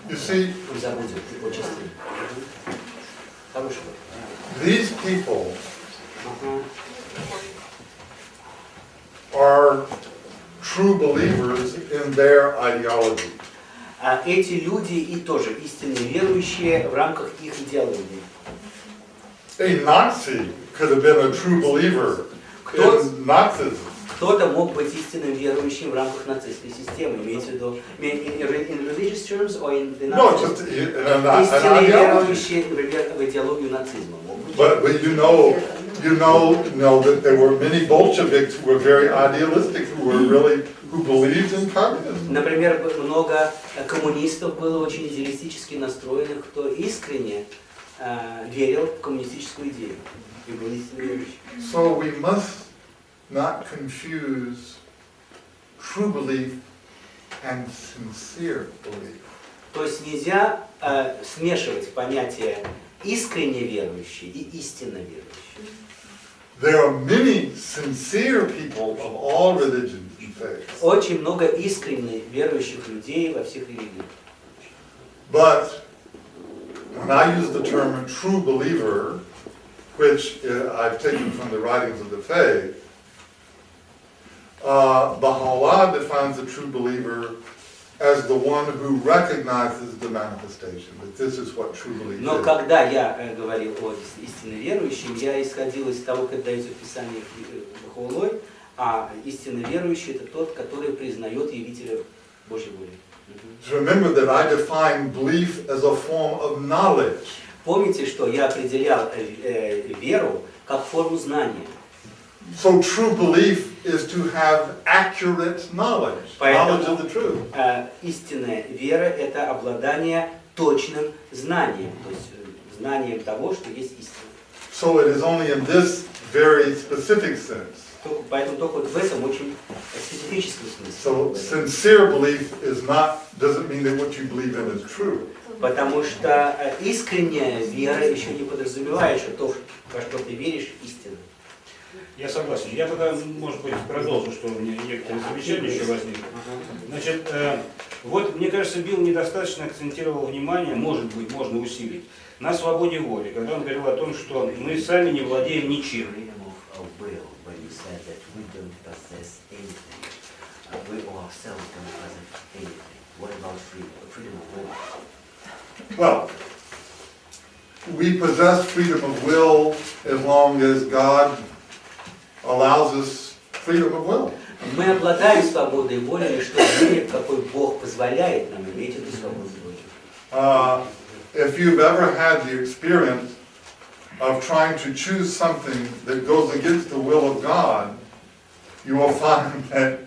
You see, Забудем, очень стильно. Хорошо. these people are true believers in their ideology. А эти люди и тоже истинно верующие в рамках их идеологии. A Nazi could have been a true believer in Nazism. Кто-то мог быть истинным верующим в рамках нацистской системы, имеется в виду in religious terms or in the No, Nazi? just an Истинные ideology. верующие, например, в идеологию нацизма могут быть. But you know that there were many Bolsheviks who were very idealistic, who believed in communism. Например, много коммунистов было очень идеалистически настроенных, кто искренне верил в коммунистическую идею и был истинно верующим. So we must not confuse true belief and sincere belief. То есть нельзя смешивать понятия искренне верующий и истинно верующий. There are many sincere people of all religions and faiths. Очень много искренне верующих людей во всех религиях. But when I use the term true believer, which I've taken from the writings of the faith, Baha'u'llah defines a true believer as the one who recognizes the manifestation, that this is what true belief Но is. когда я говорил о истинно верующем, я исходил из того, как дается Писание Бахаулой, а истинно верующий это тот, который признает явителя Божьей воли. So remember that I define belief as a form of knowledge. Помните, что я определял веру как форму знания. So true belief is to have accurate knowledge, knowledge of the truth. Истинная вера – это обладание точным знанием, то есть знанием того, что есть истина. So it is only in this very specific sense. Поэтому только вот в этом очень специфическом смысле. So sincere belief doesn't mean that what you believe in is true. Потому что искренняя вера еще не подразумевает, что то, во что ты веришь, истина. Я согласен. Я тогда, может быть, продолжу, что у меня некоторые замечания еще возникли. Значит, вот, мне кажется, Билл недостаточно акцентировал внимание, может быть, можно усилить, на свободе воли, когда он говорил о том, что мы сами не владеем ничем. Well, we possess freedom of will as long as God allows us freedom of will. Мы обладаем свободой воли лишь в той мере, в какой Бог позволяет нам иметь эту свободу воли. If you've ever had the experience of trying to choose something that goes against the will of God, you will find that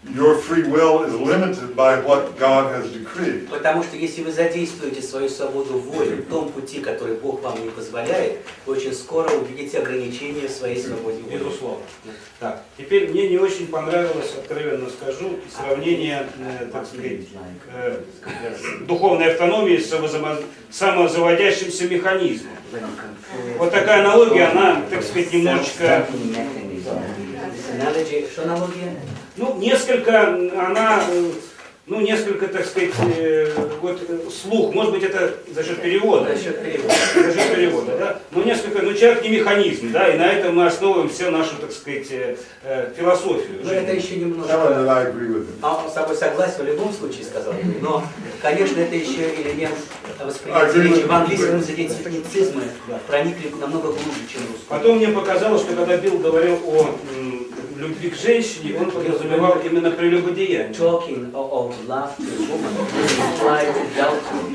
your free will is limited by what God has decreed. Потому что если вы задействуете свою свободу воли в том пути, который Бог вам не позволяет, вы очень скоро увидите ограничения в своей свободе воли. Безусловно. Так, теперь мне не очень понравилось, откровенно скажу, сравнение, так сказать, духовной автономии с самозаводящимся механизмом. Вот такая аналогия, она, так сказать, немножечко... Что аналогия? Ну, несколько она ну, несколько, так сказать, вот слух, может быть, это за счет перевода. За счет перевода. За счет перевода, да. Но несколько, ну, человек не механизм, да, и на этом мы основываем все нашу, так сказать, философию. Но это еще That немножко... I agree with him. Он с тобой согласен в любом случае, сказал бы. Но, конечно, это еще элемент восприятия речи. В английском языке техницизмы проникли намного глубже, чем русский. Потом мне показалось, что когда Билл говорил о любви к женщине, он подразумевал именно прелюбодеяние. Talking of love to a woman implies adultery.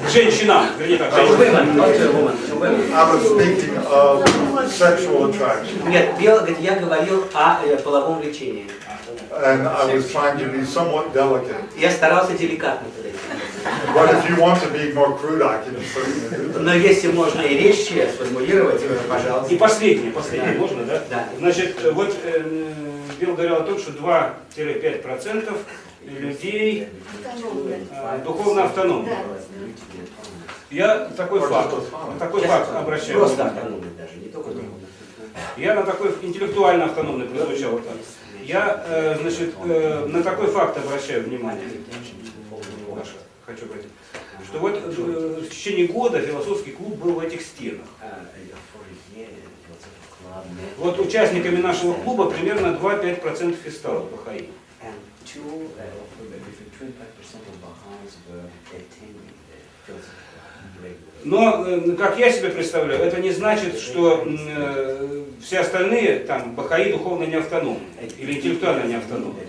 К женщинам, вернее так, To женщинам. women, not to a woman, to women. I was speaking of sexual attraction, Нет, Билл говорит, я говорил о половом влечении. and I was trying to be somewhat delicate. Я старался деликатно подойти. But if you want to be more crude, I can certainly do that. Но если можно и резче сформулировать, пожалуйста. И последнее, можно, да? Да. Значит, вот Билл говорил о том, что 2-5% людей духовно автономны. Я такой факт обращаю. Просто автономный даже, не только духовный. Я на такой интеллектуально автономный прозвучал так. Я, значит, на такой факт обращаю внимание. Хочу говорить, что вот в течение года философский клуб был в этих стенах. Вот участниками нашего клуба примерно 2-5% и стало бахаи. Но, как я себе представляю, это не значит, что все остальные там бахаи духовно не автономны или интеллектуально не автономны.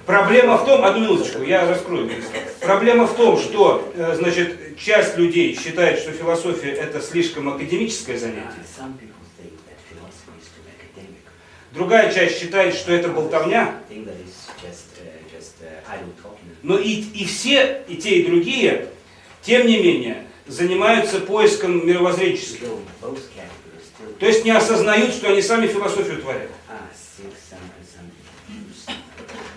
Проблема в том, одну минуточку, я раскрою. Проблема в том, что, значит, часть людей считает, что философия это слишком академическое занятие. Другая часть считает, что это болтовня. Но и все, и те, и другие, тем не менее, занимаются поиском мировоззренческим. То есть не осознают, что они сами философию творят.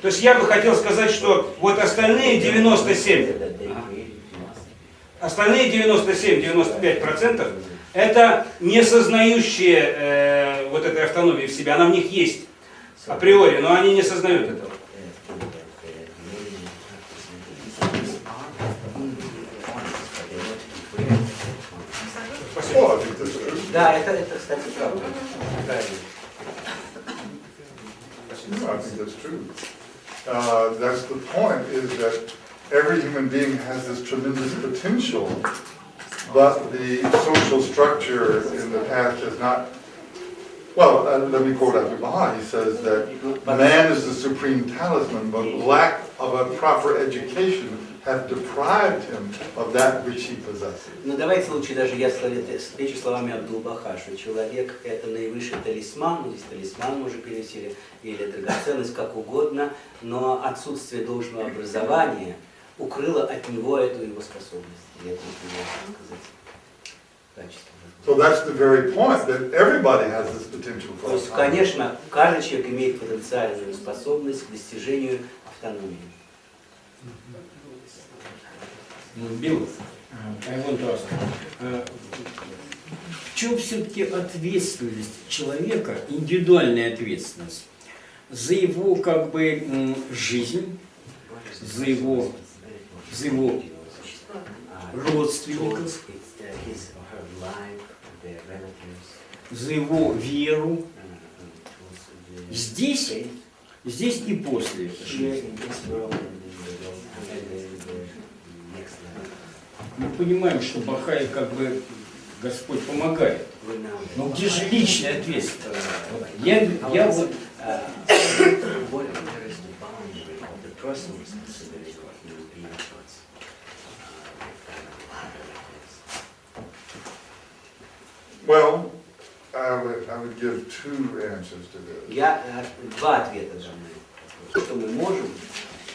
То есть я бы хотел сказать, что вот остальные 97-95% это не сознающие вот этой автономии в себе. Она в них есть априори, но они не сознают этого. Well, I think that's true. Да, это, кстати, правда. Правильно. No, I think that's true. That's the point, is that every human being has this tremendous potential, but the social structure in the past has not. Well, let me quote Abdul Baha. He says that man is the supreme talisman, but lack of a proper education have deprived him of that which he possesses. Но давайте лучше даже я встречу словами Абдул-Баха, что человек это наивысший талисман, здесь талисман можно перевести, или драгоценность, как угодно, но отсутствие должного образования укрыло от него эту его способность. И это, можно сказать, качество. So that's the very point, that everybody has this potential for То есть, autonomy. конечно, каждый человек имеет потенциальную способность к достижению автономии. Билл, I want to ask, в чем все-таки ответственность человека, индивидуальная ответственность за его как бы жизнь, за его родственников, за его веру, здесь и после этой жизни. Мы понимаем, что бахаи как бы Господь помогает. Но где же личная ответственность? Я вот... Well, I would give two answers to this. Я два ответа дам на это. Что мы можем,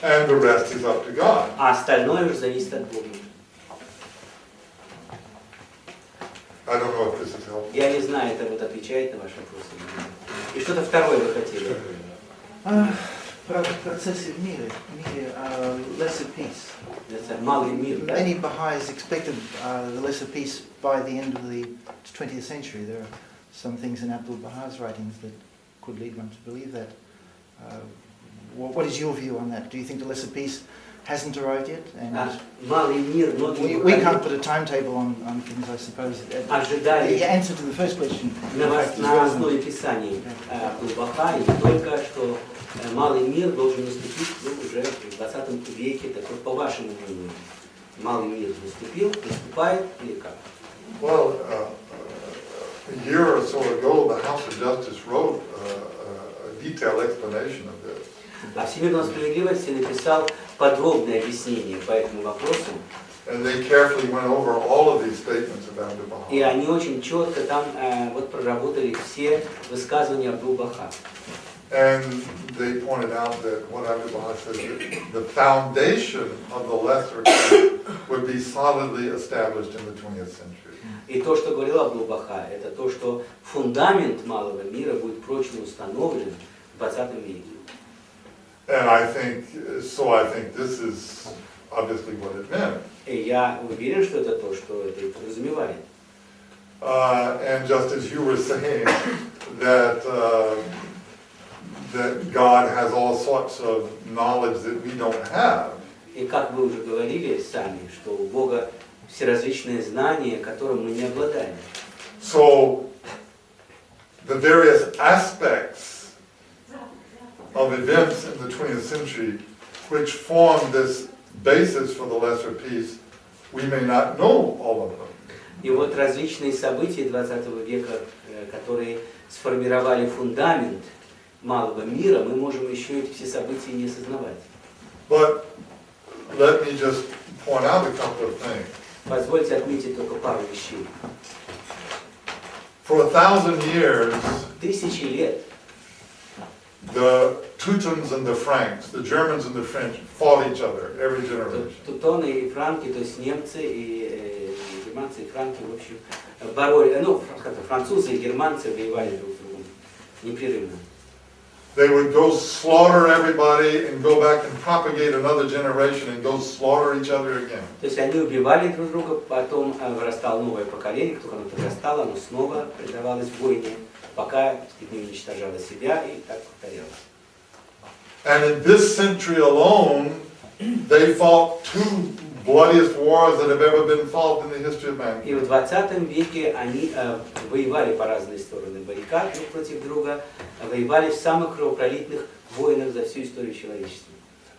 And the rest is up to God. а остальное уже зависит от Бога. I don't know if this is helpful. Я не знаю, это вот отвечает на ваш вопрос. И что-то второе вы хотели. Процессы в мире, lesser peace. Это малый мир, да? Many Baha'is expected the lesser peace by the end of the 20th century. There are some things in Abdul Baha's writings that could lead one to believe that. What is your view on that? Do you think the lesser peace hasn't arrived yet? And Малый мир, многие we can't put a timetable on things, I suppose. ожидали The answer to the first question. на основе Писаний Бахаи только что малый мир должен наступить уже в 20 веке. Так вот, по вашему мнению, малый мир наступает или как? Well, a year or so ago, the House of Justice wrote a detailed explanation of this. А Всемирная справедливость написал подробное объяснение по этому вопросу. And they carefully went over all of these statements about the Baha'i. И они очень четко там вот проработали все высказывания Абдул-Баха. And they pointed out that what Abdu'l-Baha says, that the foundation of the lesser would be solidly established in the 20th century. И то, что говорил Абдул-Баха, это то, что фундамент малого мира будет прочно установлен в 20 веке. And I think this is obviously what it meant. И я уверен, что это то, что это и подразумевает. And just as you were saying, that God has all sorts of knowledge that we don't have. И как вы уже говорили сами, что у Бога все различные знания, которым мы не обладаем. So the various aspects of events in the 20th century which form this basis for the lesser peace, we may not know all of them. И вот различные события 20 века, которые сформировали фундамент малого мира, мы можем еще эти все события не осознавать. But let me just point out a couple of things. Позвольте отметить только пару вещей. For 1,000 years, Тысячи лет the Teutons and the Franks, the Germans and the French, fought each other every generation. Тутоны и франки, то есть немцы и германцы и франки, в общем, боролись, ну, французы и германцы воевали друг с другом непрерывно. They would go slaughter everybody and go back and propagate another generation and go slaughter each other again. То есть они убивали друг друга, потом вырастало новое поколение, кто оно подрастало, оно снова предавалось войне, пока не уничтожало себя, и так повторялось. And in this century alone, they fought two bloodiest wars that have ever been fought in the history of mankind. И в 20 веке они воевали по разные стороны баррикад друг против друга, воевали в самых кровопролитных войнах за всю историю человечества.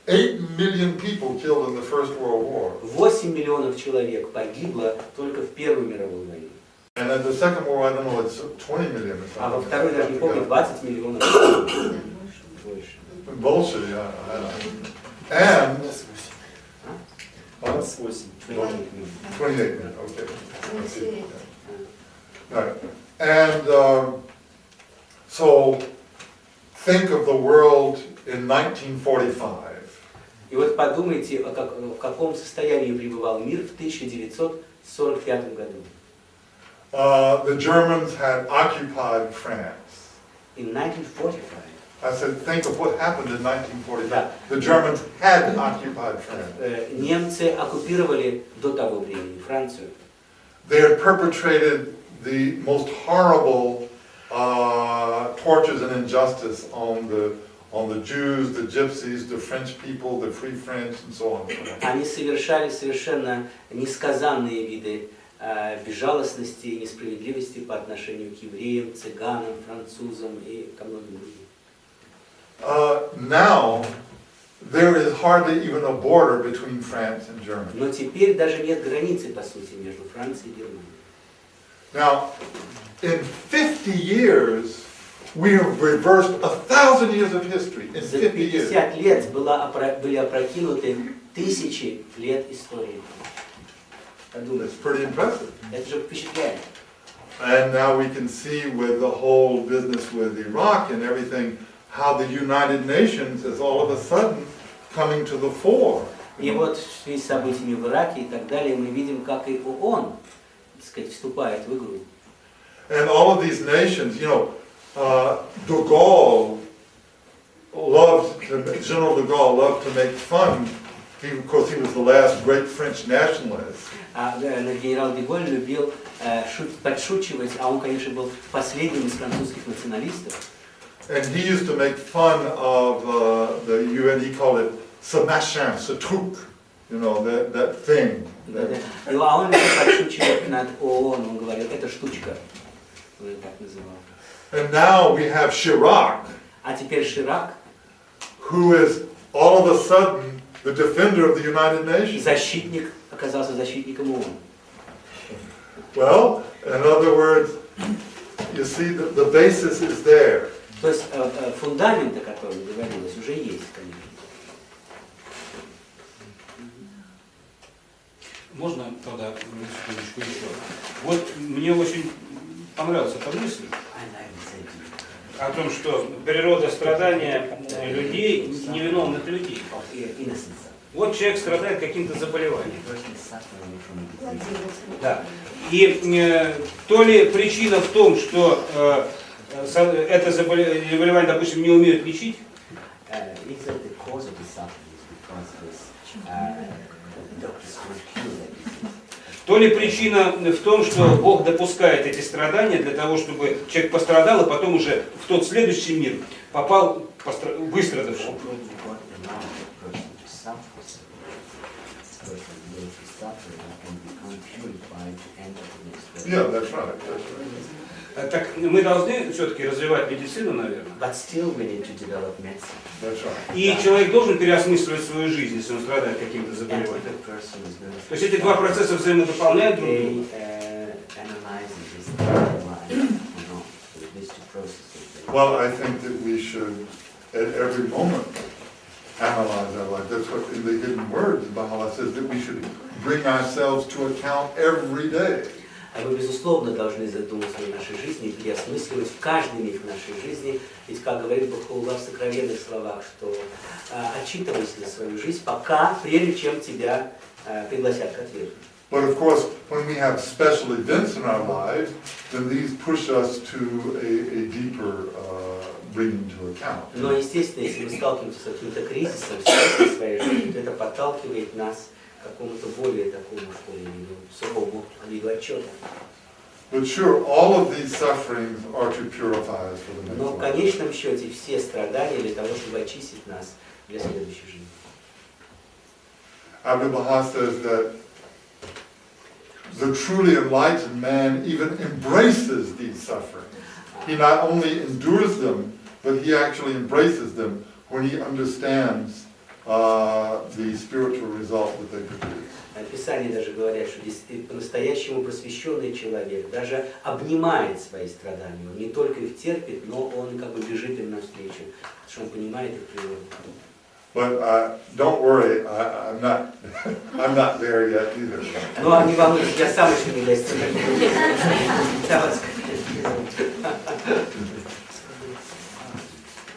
8 million people killed in the First World War. 8 миллионов человек погибло только в Первую мировую войну. And in the Second War, I don't know, it's 20 million or something. А во Второй, даже не помню, 20 миллионов больше. Bullshit, yeah. And 28 million, okay. Right. And so think of the world in 1945. И вот подумайте, в каком состоянии пребывал мир в 1945 году. The Germans had occupied France. In 1945. I said, think of what happened in 1945. The Germans had occupied France. Немцы оккупировали до того времени Францию. They had perpetrated the most horrible tortures and injustice on the Jews, the Gypsies, the French people, the Free French, and so on. Они совершали совершенно несказанные виды безжалостности и несправедливости по отношению к евреям, цыганам, французам и ко многим другим. Now, there is hardly even a border between France and Germany. Но теперь даже нет границы, по сути, между Францией и Германией. Now, in 50 years, we have reversed 1,000 years of history. In За 50 years. 50 лет были опрокинуты тысячи лет истории. That's pretty impressive. Это же впечатляет. And now we can see with the whole business with Iraq and everything, how the United Nations is all of a sudden coming to the fore. И вот в связи с событиями в Ираке и так далее мы видим, как и ООН, так сказать, вступает в игру. And all of these nations, you know, de Gaulle General de Gaulle loved to make fun, of course he was the last great French nationalist. Генерал де Голль любил подшучивать, а он, конечно, был последним из французских националистов. And he used to make fun of the UN, he called it ce machin, ce truc, you know, that thing. И он подшучивает над ООН, он говорил, это штучка. Он так называл. And now we have Chirac, А теперь Ширак, who is all of a sudden the defender of the United Nations. защитник, оказался защитником ООН. Well, in other words, you see the basis is there. То есть фундамент, о котором говорилось, уже есть, конечно. Можно тогда секундочку еще? Вот мне очень понравилась эта мысль о том, что природа страдания людей, невиновных людей. Вот человек страдает каким-то заболеванием. Да. И то ли причина в том, что это заболевание, допустим, не умеют лечить, то ли причина в том, что Бог допускает эти страдания для того, чтобы человек пострадал, и потом уже в тот следующий мир попал выстрадавшим. Yeah, that's right. Так мы должны все-таки развивать медицину, наверное. But still we need to develop medicine. That's right. И человек должен переосмысливать свою жизнь, если он страдает каким-то заболеванием. То есть эти два процесса взаимодополняют друг друга. Well, I think that we should, at every moment, analyze our life. That's what in the hidden words, Baha'u'llah says, that we should bring ourselves to account every day. Вы, безусловно, должны задуматься о нашей жизни и переосмысливать каждый миг нашей жизни. Ведь, как говорит Баха'у'ллах в сокровенных словах, что отчитывайся за свою жизнь, прежде чем тебя пригласят к ответу. But of course, when we have special events in our lives, then these push us to a deeper bringing to account. Но, естественно, если мы сталкиваемся с каким-то кризисом в своей жизни, то это подталкивает нас к какому-то более такому, что ли, суровому виду отчета. But sure, all of these sufferings are to purify us for the next Но в life. конечном счете все страдания для того, чтобы очистить нас для следующей жизни. Abdu'l-Baha says that the truly enlightened man even embraces these sufferings. He not only endures them, but he actually embraces them when he understands the spiritual result that they produce. Писание даже говорят, что по-настоящему просвещенный человек даже обнимает свои страдания. Он не только их терпит, но он как бы бежит им навстречу, потому что он понимает их природу. But don't worry, I'm not there yet either. Но не волнуйтесь, я сам еще не достиг.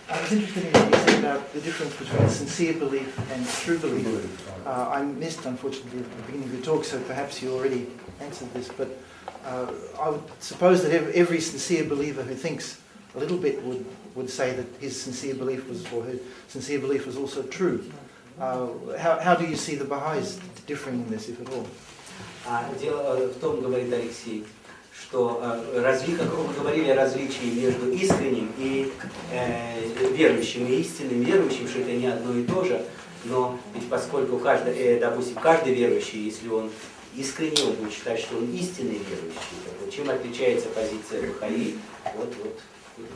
I was interested in what you said about the difference between sincere belief and true belief. I missed, unfortunately, at the beginning of your talk, so perhaps you already answered this, but I would suppose that every sincere believer who thinks a little bit would say that his sincere belief was, or her sincere belief was also true. How do you see the Baha'is differing in this, if at all? Дело в том, говорит Алексей, что как вы говорили о различии между искренним и верующим, и истинным верующим, что это не одно и то же, но ведь поскольку допустим, каждый верующий, если он искренне, он будет считать, что он истинный верующий. Так, чем отличается позиция бахаи? Вот.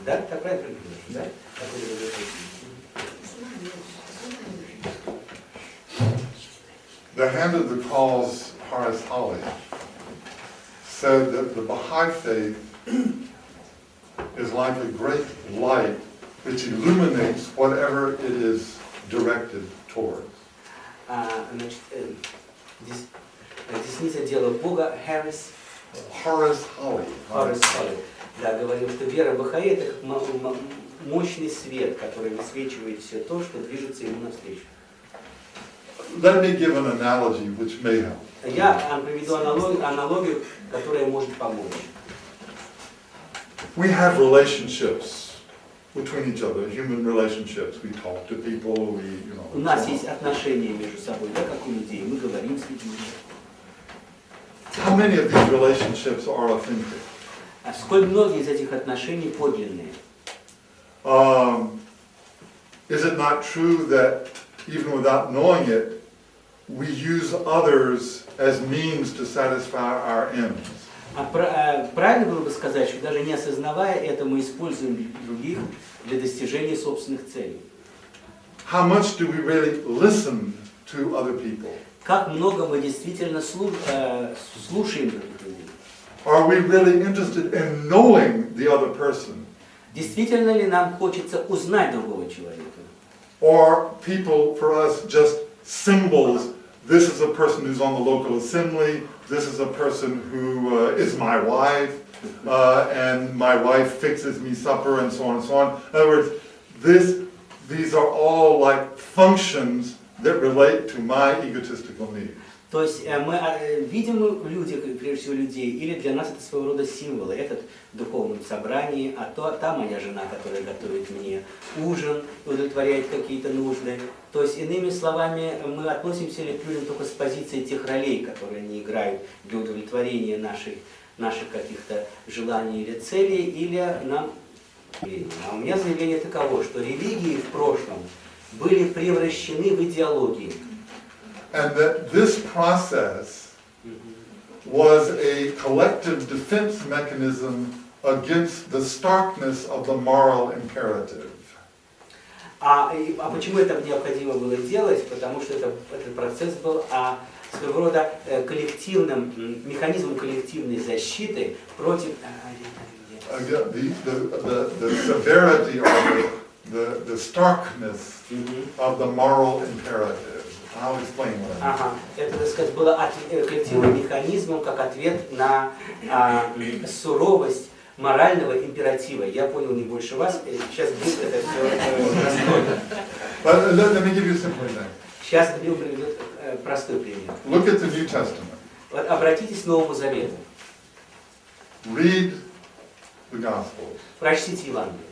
Да, так правильно? Да? The hand of the cause, Horace Holly, said that the Baha'i faith is like a great light which illuminates whatever it is directed towards. Значит, десница дела Бога, Horace Holly. Да, говорил, что вера Бахаи это как мощный свет, который высвечивает все то, что движется ему навстречу. Let me give an analogy which may help. Я приведу аналогию, которая может помочь. We have relationships between each other, human relationships. We talk to people, У нас есть отношения между собой, да, как у людей. Мы говорим с людьми. How many of these relationships are authentic? Сколь многие из этих отношений подлинные? is it not true that even without knowing it, we use others as means to satisfy our ends? Правильно было бы сказать, что даже не осознавая это, мы используем других для достижения собственных целей. How much do we really listen to other people? Как много мы действительно слушаем других людей? Are we really interested in knowing the other person? Действительно ли нам хочется узнать другого человека? Or people for us just symbols? This is a person who's on the local assembly. This is a person who is my wife, and my wife fixes me supper, and so on and so on. In other words, these are all like functions that relate to my egotistical needs. То есть мы видим в людях, прежде всего людей, или для нас это своего рода символы. Этот в духовном собрании, а та моя жена, которая готовит мне ужин, удовлетворяет какие-то нужды. То есть, иными словами, мы относимся ли к людям только с позиции тех ролей, которые они играют для удовлетворения наших каких-то желаний или целей, или нам... А у меня заявление таково, что религии в прошлом были превращены в идеологии. And that this process was a collective defense mechanism against the starkness of the moral imperative. А почему это необходимо было делать? Потому что этот процесс был своего рода коллективным механизмом коллективной защиты против The severity or the starkness of the moral imperative. I'll explain what I mean. Это, так сказать, было коллективным механизмом как ответ на суровость морального императива. Я понял не больше вас, сейчас будет это все Let me give you a simple example. Сейчас Билл приведет простой пример. Look at the New Testament. Вот обратитесь к Новому Завету. Read the Gospels. Прочтите Евангелие.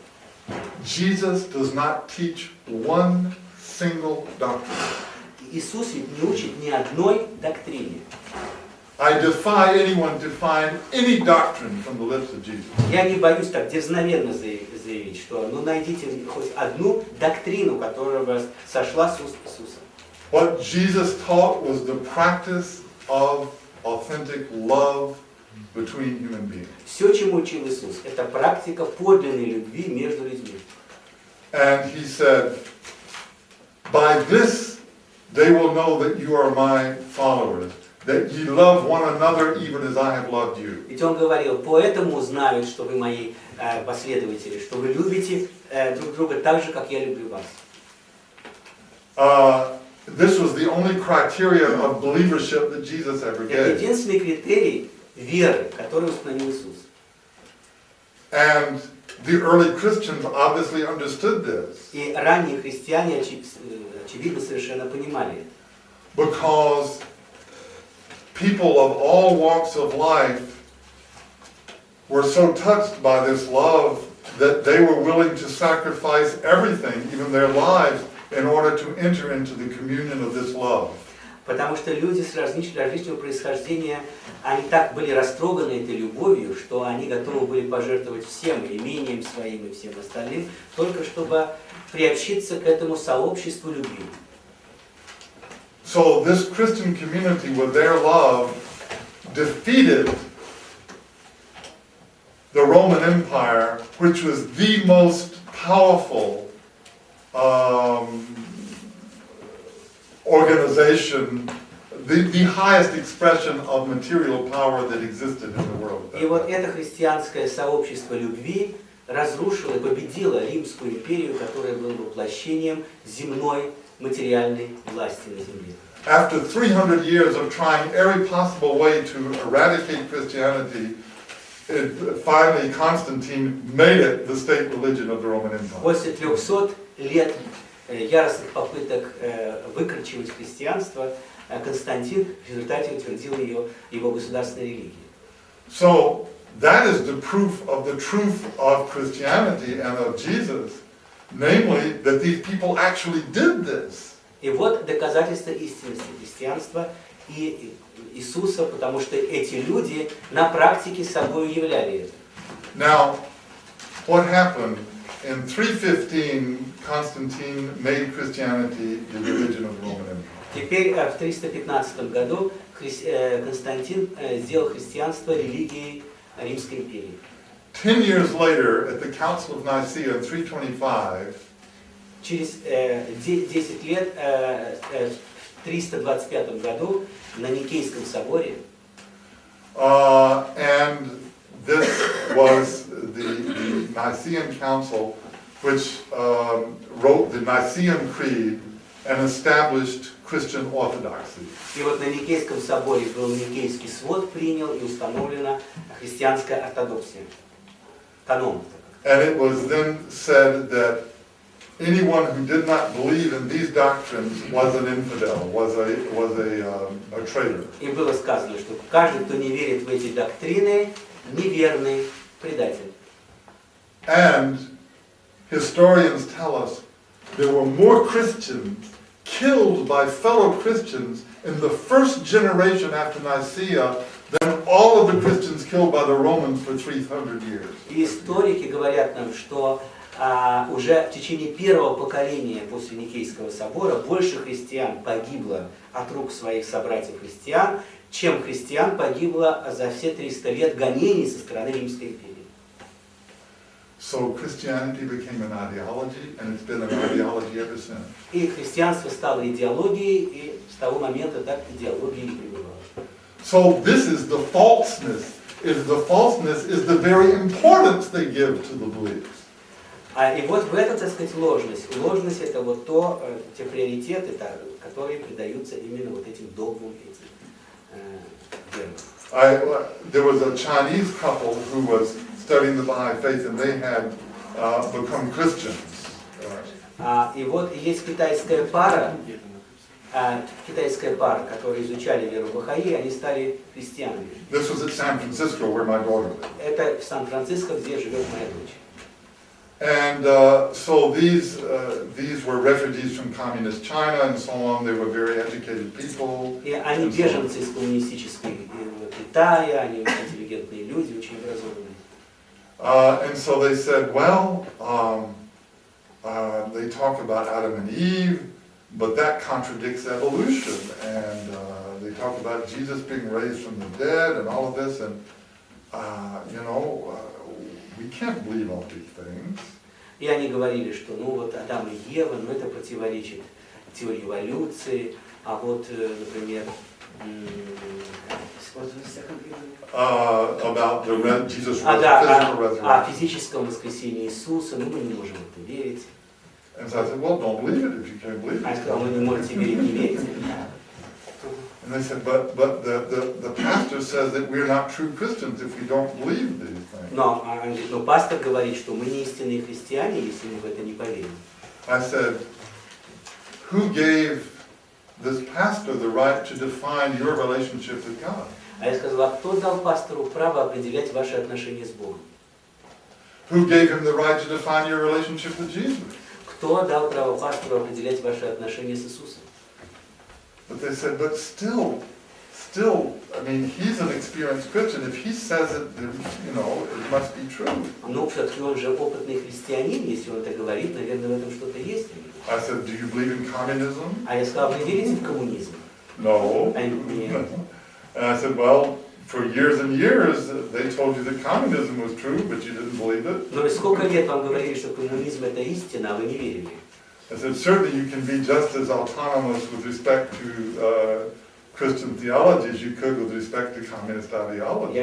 Jesus does not teach one single doctrine. Иисус ведь не учит ни одной доктрине. I defy anyone to find any doctrine from the lips of Jesus. Я не боюсь так дерзновенно заявить, что найдите хоть одну доктрину, которая бы сошла с уст Иисуса. What Jesus taught was the practice of authentic love between human beings. Все, чему учил Иисус, это практика подлинной любви между людьми. And he said, by this they will know that you are my followers, that ye love one another even as I have loved you. Ведь он говорил, поэтому знают, что вы мои последователи, что вы любите друг друга так же, как я люблю вас. This was the only criteria of believership that Jesus ever Это gave. единственный критерий веры, который установил Иисус. And the early Christians obviously understood this. И ранние христиане, очевидно, совершенно понимали это. Because people of all walks of life were so touched by this love that they were willing to sacrifice everything, even their lives, in order to enter into the communion of this love. Потому что люди с различного происхождения, они так были растроганы этой любовью, что они готовы были пожертвовать всем, имением своим и всем остальным, только чтобы приобщиться к этому сообществу любви. So this Christian community with their love defeated the Roman Empire, which was the most powerful organization, the highest expression of material power that existed in the world. И вот это христианское сообщество любви разрушило и победило Римскую империю, которая была воплощением земной материальной власти на земле. After 300 years of trying every possible way to eradicate Christianity, finally Constantine made it the state religion of the Roman Empire. После 300 лет яростных попыток выкорчевать христианство, Константин в результате утвердил его государственной религией. So that is the proof of the truth of Christianity and of Jesus, namely that these people actually did this. И вот доказательство истинности христианства и Иисуса, потому что эти люди на практике собой являли это. Now, what happened in 315, Constantine made Christianity the religion of the Roman Empire. Теперь в 315 году Константин сделал христианство религией Римской империи. 10 years later, at the Council of Nicaea in 325, Через 10 лет, в 325 году, на Никейском соборе, and this was the Nicene Council, which wrote the Nicene Creed and established Christian orthodoxy. и вот на Никейском соборе был Никейский свод, принял и установлена христианская ортодоксия. Канон. And it was then said that anyone who did not believe in these doctrines was an infidel, was a traitor. И было сказано, что каждый, кто не верит в эти доктрины, неверный предатель. And historians tell us there were more Christians killed by fellow Christians in the first generation after Nicaea than all of the Christians killed by the Romans for 300 years. И историки говорят нам, что уже в течение первого поколения после Никейского собора больше христиан погибло от рук своих собратьев-христиан, чем христиан погибло за все 300 лет гонений со стороны Римской империи. So Christianity became an ideology, and it's been an ideology ever since. И христианство стало идеологией, и с того момента так идеологией и пребывало. So this is the falseness. Is the very importance they give to the beliefs. И вот в этом, так сказать, ложность. Ложность — это вот те приоритеты, которые придаются именно вот этим догмам, этим верам. There was a Chinese couple who was studying the Baha'i faith, and they had become Christians. И вот есть китайская пара, которые изучали веру бахаи, они стали христианами. This was at San Francisco, where my daughter lived. Это в Сан-Франциско, где живет моя дочь. And so these were refugees from communist China and so on. They were very educated people. И они беженцы из коммунистического Китая, они очень интеллигентные люди, очень образованные. And so they said, well, they talk about Adam and Eve, but that contradicts evolution. And they talk about Jesus being raised from the dead and all of this. And, we can't believe all these things. И они говорили, что вот Адам и Ева, это противоречит теории эволюции, а вот, например, about Jesus' physical resurrection. О физическом воскресении Иисуса, мы не можем в это верить. And so I said, well, don't believe it if you can't believe it. Они сказали, вы не можете верить, не верите. And they said, but the pastor says that we're not true Christians if we don't believe these things. Но пастор говорит, что мы не истинные христиане, если мы в это не поверим. I said, who gave this pastor the right to define your relationship with God? А я сказал, а кто дал пастору право определять ваши отношения с Богом? Who gave him the right to define your relationship with Jesus? Кто дал право пастору определять ваши отношения с Иисусом? But they said, but still, I mean, he's an experienced Christian. If he says it, it must be true. Ну, все-таки он же опытный христианин, если он это говорит, наверное, в этом что-то есть. I said, do you believe in communism? А я сказал, вы верите в коммунизм? No. Нет. And I said, well, for years and years, they told you that communism was true, but you didn't believe it. Но сколько лет вам говорили, что коммунизм это истина, а вы не верили? I said, certainly you can be just as autonomous with respect to Christian theology as you could with respect to communist ideology.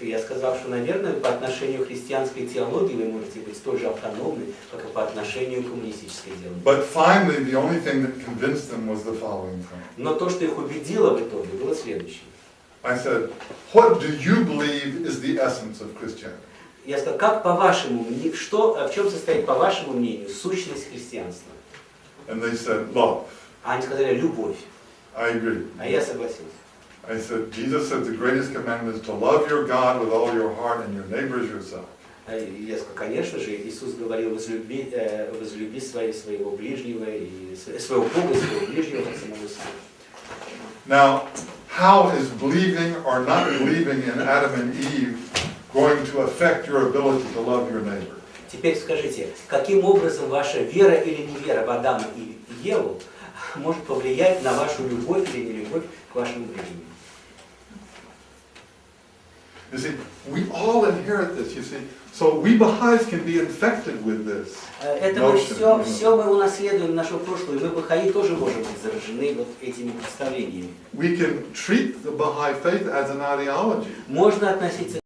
Я сказал, что, наверное, по отношению к христианской теологии вы можете быть столь же автономны, как и по отношению к коммунистической теологии. But finally, the only thing that convinced them was the following thing. Но то, что их убедило в итоге, было следующее. I said, what do you believe is the essence of Christianity? Я сказал, как по вашему мнению, в чем состоит, по вашему мнению, сущность христианства? And they said, love. А они сказали, любовь. I agree. А я согласился. I said, Jesus said the greatest commandment is to love your God with all your heart and your neighbor as yourself. Я сказал, конечно же, Иисус говорил, возлюби своего ближнего, и своего Бога, и своего ближнего, как самого себя. Now, how is believing or not believing in Adam and Eve going to affect your ability to love your neighbor? Теперь скажите, каким образом ваша вера или невера в Адама и Еву может повлиять на вашу любовь или нелюбовь к вашему ближнему? You see, we all inherit this, you see. So we Baha'is can be infected with this Это мы notion. все мы унаследуем нашего прошлого, и мы бахаи тоже можем быть заражены вот этими представлениями. We can treat the Baha'i faith as an ideology. Можно относиться